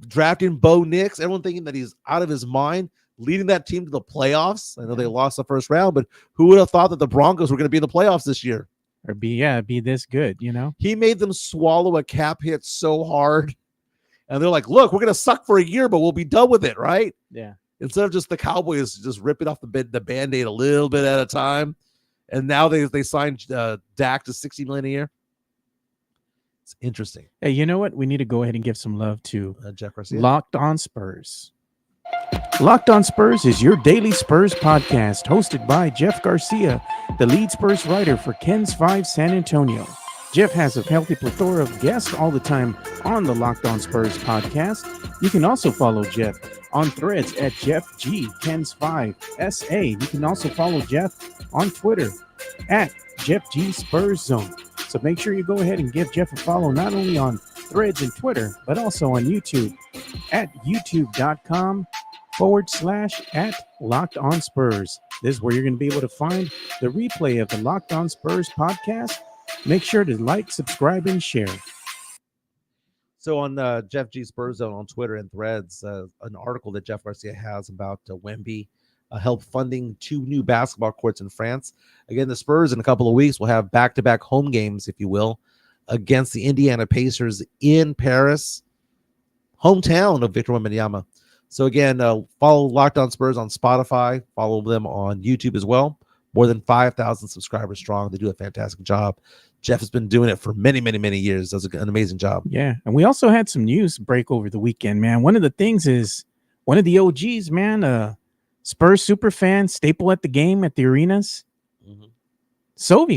drafting Bo Nix, everyone thinking that he's out of his mind, leading that team to the playoffs. I know they lost the first round, but who would have thought that the Broncos were going to be in the playoffs this year? Or be this good, He made them swallow a cap hit so hard. And they're like, look, we're going to suck for a year, but we'll be done with it, right? Yeah. Instead of just the Cowboys just ripping off the Band-Aid a little bit at a time. And now they signed Dak to $60 million a year. It's interesting. Hey, you know what? We need to go ahead and give some love to Jeff Garcia. Locked On Spurs. Locked On Spurs is your daily Spurs podcast, hosted by Jeff Garcia, the lead Spurs writer for Ken's 5 San Antonio. Jeff has a healthy plethora of guests all the time on the Locked On Spurs podcast. You can also follow Jeff on Threads at JeffG105SA. You can also follow Jeff on Twitter at JeffG So make sure you go ahead and give Jeff a follow not only on Threads and Twitter, but also on YouTube at youtube.com/at Locked On Spurs. This is where you're going to be able to find the replay of the Locked On Spurs podcast. Make sure to like, subscribe, and share. So on Jeff G Spurs Zone on Twitter and Threads, an article that Jeff Garcia has about Wemby help funding 2 new basketball courts in France. Again, the Spurs in a couple of weeks will have back-to-back home games, if you will, against the Indiana Pacers in Paris, hometown of Victor Wembanyama. So again, follow Locked On Spurs on Spotify. Follow them on YouTube as well. More than 5,000 subscribers strong. They do a fantastic job. Jeff has been doing it for many, many, many years. Does an amazing job. Yeah, and we also had some news break over the weekend, man. One of the things is one of the OGs, man, Spurs super fan, staple at the game at the arenas. Sofia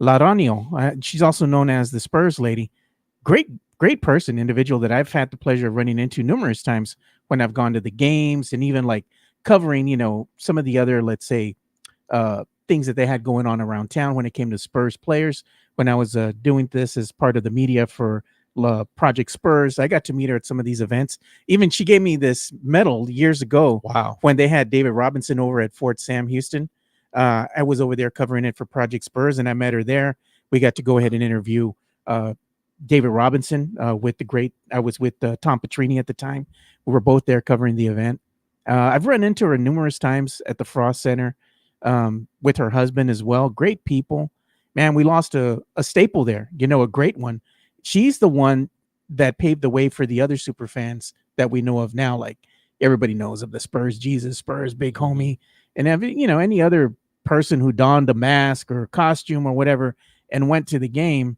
Laranio. She's also known as the Spurs lady. Great person, individual that I've had the pleasure of running into numerous times when I've gone to the games and even like covering, some of the other, let's say, things that they had going on around town when it came to Spurs players. When I was doing this as part of the media for Project Spurs, I got to meet her at some of these events. Even she gave me this medal years ago. Wow. When they had David Robinson over at Fort Sam, Houston. I was over there covering it for Project Spurs, and I met her there. We got to go ahead and interview David Robinson I was with Tom Petrini at the time. We were both there covering the event. I've run into her numerous times at the Frost Center with her husband as well. Great people. Man, we lost a staple there, a great one. She's the one that paved the way for the other super fans that we know of now. Like everybody knows of the Spurs Jesus, Spurs big homie, and any other person who donned a mask or costume or whatever and went to the game.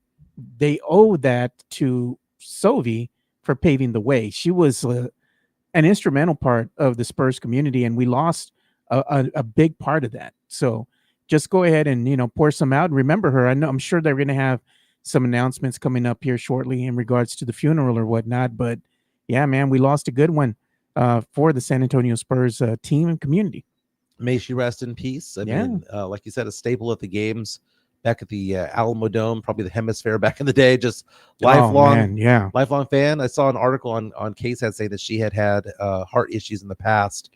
They owe that to Sovi for paving the way. She was an instrumental part of the Spurs community, and we lost a big part of that. So just go ahead and pour some out. Remember her. I'm sure they're going to have some announcements coming up here shortly in regards to the funeral or whatnot. But yeah, man, we lost a good one for the San Antonio Spurs team and community. May she rest in peace. I mean, like you said, a staple at the games back at the Alamo Dome, probably the Hemisphere back in the day. Just lifelong fan. I saw an article on KSAT saying that she had heart issues in the past,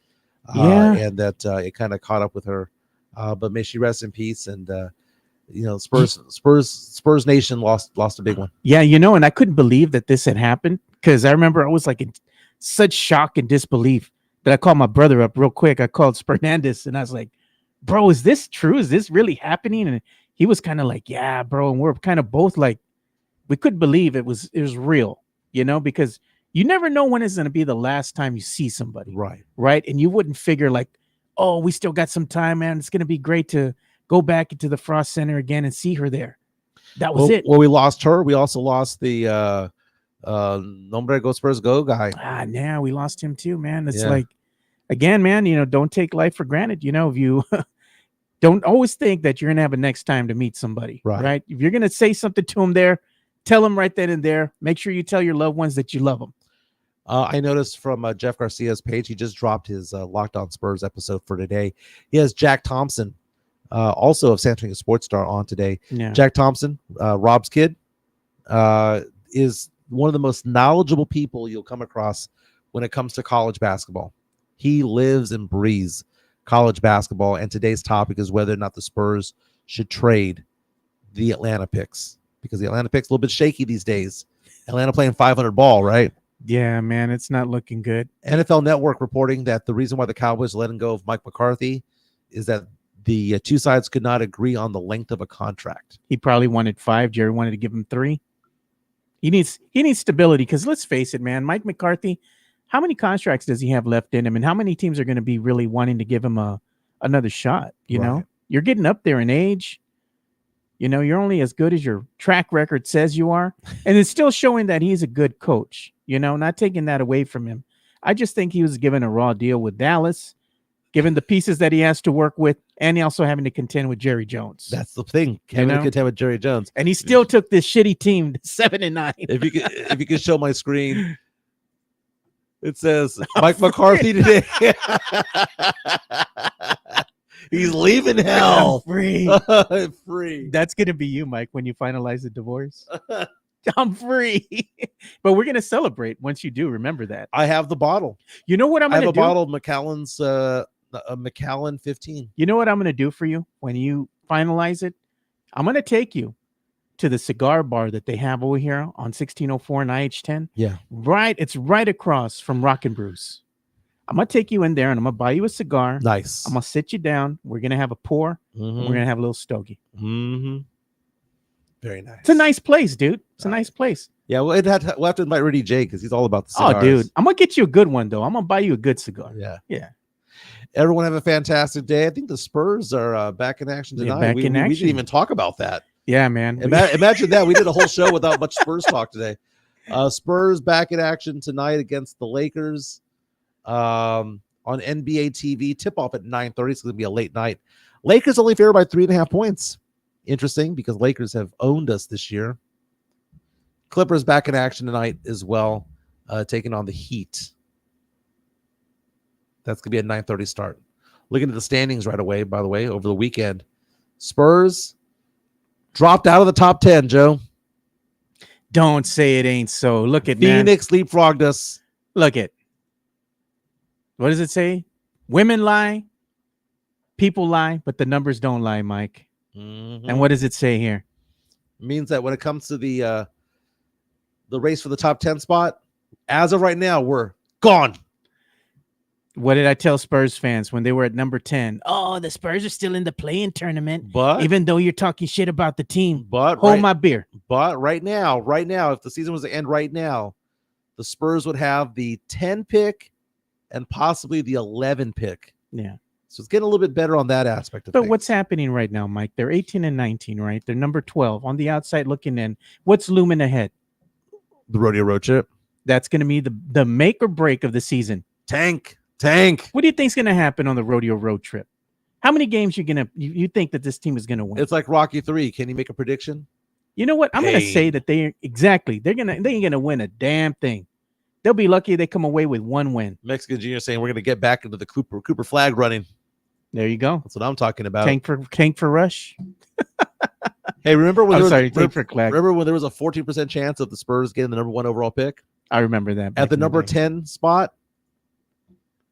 and that it kind of caught up with her. But may she rest in peace. And Spurs Nation lost a big one. Yeah, and I couldn't believe that this had happened, because I remember I was like in such shock and disbelief that I called my brother up real quick. I called Spernandez and I was like, "Bro, is this true? Is this really happening?" And he was kind of like, "Yeah, bro." And we're kind of both like, we couldn't believe it was real, because you never know when it's going to be the last time you see somebody. Right. And you wouldn't figure like, oh, we still got some time, man. It's going to be great to go back into the Frost Center again and see her there. That was it. Well, we lost her. We also lost the Nombre Go Spurs Go guy. Yeah, we lost him too, man. It's like, again, man, don't take life for granted. If you don't always think that you're going to have a next time to meet somebody, right? If you're going to say something to them there, tell them right then and there. Make sure you tell your loved ones that you love them. I noticed from Jeff Garcia's page, he just dropped his Locked On Spurs episode for today. He has Jack Thompson, also of San Antonio Sports Star, on today. Yeah. Jack Thompson, Rob's kid, is one of the most knowledgeable people you'll come across when it comes to college basketball. He lives and breathes college basketball, and today's topic is whether or not the Spurs should trade the Atlanta picks, because the Atlanta picks a little bit shaky these days. Atlanta playing 500 ball, right? Yeah, man, it's not looking good. NFL Network reporting that the reason why the Cowboys are letting go of Mike McCarthy is that the two sides could not agree on the length of a contract. He probably wanted 5. Jerry wanted to give him 3. He needs stability, because let's face it, man, Mike McCarthy, how many contracts does he have left in him, and how many teams are going to be really wanting to give him another shot? You're getting up there in age. You're only as good as your track record says you are, and it's still showing that he's a good coach. Not taking that away from him. I just think he was given a raw deal with Dallas. given the pieces that he has to work with, and he also having to contend with Jerry Jones. That's the thing. Having to contend with Jerry Jones. And he still took this shitty team to 7-9. If you could show my screen, it says Mike McCarthy today. He's leaving hell. I'm free. Free. That's gonna be you, Mike, when you finalize the divorce. I'm free. But we're gonna celebrate once you do. Remember that. I have the bottle. You know what I'm gonna do? I have a bottle of Macallan's Macallan 15. You know what I'm gonna do for you when you finalize it? I'm gonna take you to the cigar bar that they have over here on 1604 and IH10. Yeah. Right. It's right across from Rock and Brews. I'm gonna take you in there and I'm gonna buy you a cigar. Nice. I'm gonna sit you down. We're gonna have a pour. Mm-hmm. And we're gonna have a little stogie. Mm-hmm. Very nice. It's a nice place, dude. It's a nice place. Yeah, we'll have to invite Rudy J because he's all about the cigars. Oh, dude. I'm gonna get you a good one though. I'm gonna buy you a good cigar. Yeah. Yeah. Everyone have a fantastic day. I think the Spurs are back in action tonight. Back in action. We didn't even talk about that. Yeah, man. Imagine that. We did a whole show without much Spurs talk today. Spurs back in action tonight against the Lakers on NBA TV. Tip off at 9:30. It's going to be a late night. Lakers only favored by 3.5 points. Interesting because Lakers have owned us this year. Clippers back in action tonight as well, taking on the Heat. That's going to be a 9:30 start. Looking at the standings right away, by the way, over the weekend. Spurs dropped out of the top 10, Joe. Don't say it ain't so. Look at Phoenix leapfrogged us. Look at. What does it say? Women lie, people lie, but the numbers don't lie, Mike. Mm-hmm. And what does it say here? It means that when it comes to the race for the top 10 spot, as of right now, we're gone. What did I tell Spurs fans when they were at number 10? Oh, the Spurs are still in the play-in tournament. But even though you're talking shit about the team, but hold my beer. But right now, if the season was to end right now, the Spurs would have the 10 pick and possibly the 11 pick. Yeah. So it's getting a little bit better on that aspect of But things. what's happening right now, Mike? They're 18 and 19, right? They're number 12 on the outside looking in. What's looming ahead? The rodeo road trip. That's going to be the make or break of the season. Tank. What do you think's going to happen on the rodeo road trip? How many games you think that this team is going to win? It's like Rocky 3. Can you make a prediction? You know what? I'm going to say that they ain't going to win a damn thing. They'll be lucky if they come away with one win. Mexican Junior saying we're going to get back into the Cooper flag running. There you go. That's what I'm talking about. Tank for Rush. Hey, remember when Tank for Clag. Remember when there was a 14% chance of the Spurs getting the number 1 overall pick? I remember that. At the number 10 spot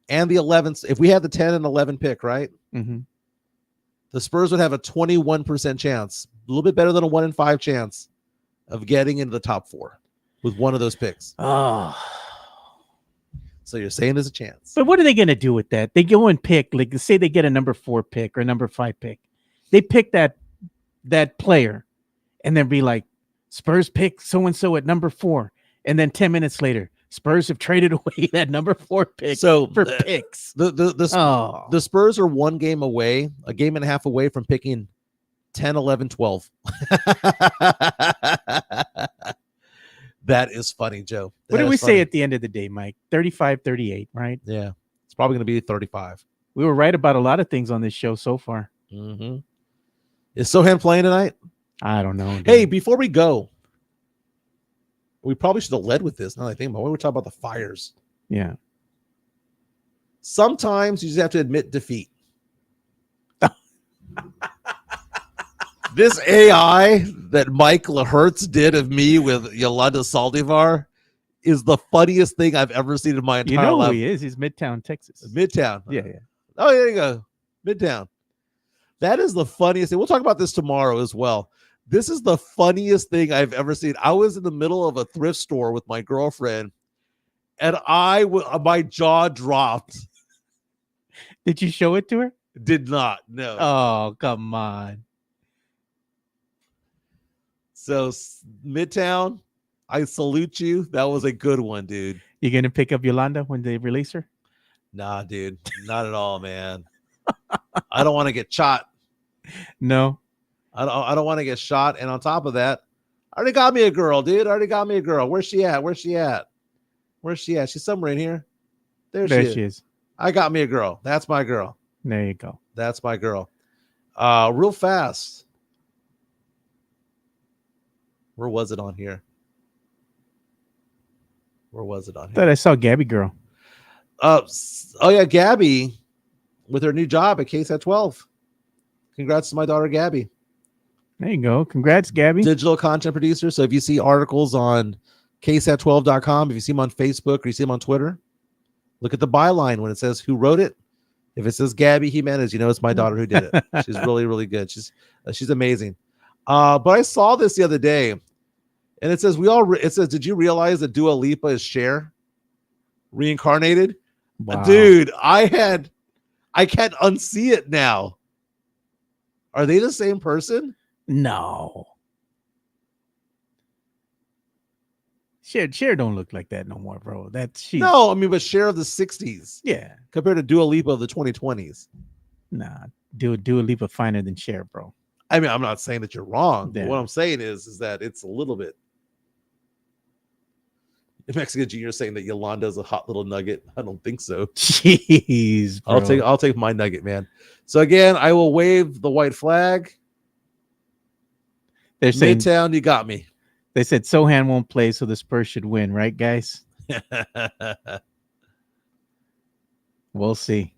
and the 11th. If we had the 10 and 11 pick, right? Mm-hmm. The Spurs would have a 21% chance, a little bit better than a 1 in 5 chance of getting into the top 4 with one of those picks. Oh. So you're saying there's a chance. But what are they going to do with that? They go and pick, like say they get a number 4 pick or a number 5 pick. They pick that player and then be like, Spurs pick so-and-so at number 4. And then 10 minutes later, Spurs have traded away that number 4 pick for picks. The Spurs are 1 game away, a game and a half away from picking 10, 11, 12. That is funny, Joe. What did we say at the end of the day, Mike? 35-38, right? Yeah. It's probably going to be 35. We were right about a lot of things on this show so far. Mm-hmm. Is Sohan playing tonight? I don't know. Dude. Hey, before we go, we probably should have led with this. Now that I think about it, we were talking about the fires. Yeah. Sometimes you just have to admit defeat. This AI that Mike LaHertz did of me with Yolanda Saldivar is the funniest thing I've ever seen in my entire life. You know who he is? He's Midtown, Texas. Midtown. Yeah. Oh, there you go. Midtown. That is the funniest thing. We'll talk about this tomorrow as well. This is the funniest thing I've ever seen. I was in the middle of a thrift store with my girlfriend, and my jaw dropped. Did you show it to her? Did not. No. Oh, come on. So, Midtown, I salute you. That was a good one, dude. You going to pick up Yolanda when they release her? Nah, dude. Not at all, man. I don't want to get shot. No. I don't want to get shot. And on top of that, I already got me a girl, dude. I already got me a girl. Where's she at? She's somewhere in here. There she is. I got me a girl. That's my girl. There you go. That's my girl. Real fast. Where was it on here? Thought I saw Gabby girl. Oh yeah, Gabby with her new job at KSAT 12. Congrats to my daughter Gabby. There you go. Congrats, Gabby. Digital content producer. So if you see articles on ksat12.com, if you see them on Facebook or you see them on Twitter, look at the byline when it says who wrote it. If it says Gabby Jimenez, you know it's my daughter who did it. She's really, really good. She's amazing. But I saw this the other day, and it says did you realize that Dua Lipa is Cher reincarnated? Wow. Dude, I can't unsee it now. Are they the same person? No. Cher don't look like that no more, bro. But Cher of the 60s. Yeah. Compared to Dua Lipa of the 2020s. Nah, Dua Lipa finer than Cher, bro. I mean, I'm not saying that you're wrong. Yeah. But what I'm saying is that it's a little bit. Mexican Junior saying that Yolanda's a hot little nugget. I don't think so. Jeez, bro. I'll take my nugget, man. So again, I will wave the white flag. They're saying Midtown, you got me. They said Sohan won't play, so the Spurs should win, right, guys? We'll see.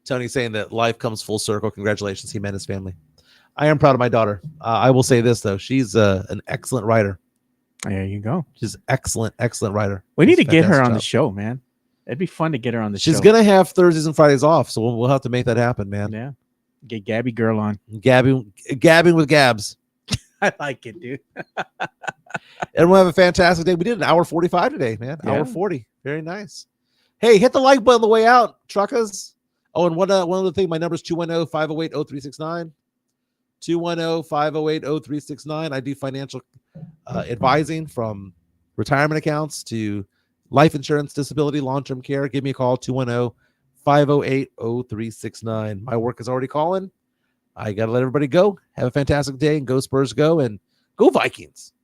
Tony saying that life comes full circle. Congratulations, Jimenez family. I am proud of my daughter. I will say this though, she's an excellent writer. There you go. She's excellent writer. We need to get her on the show, man. It'd be fun to get her on the show. She's gonna have Thursdays and Fridays off, so we'll have to make that happen, man. Yeah. Get Gabby girl on. Gabbing with Gabs. I like it, dude. And we'll have a fantastic day. We did an hour 45 today, man. Yeah. Hour 40. Very nice. Hey, hit the like button on the way out, truckers. Oh, and one other thing, my number is 210-508-0369. 210-508-0369. I do financial advising from retirement accounts to life insurance, disability, long-term care. Give me a call, 210-508-0369. My work is already calling. I got to let everybody go. Have a fantastic day, and go Spurs go, and go Vikings.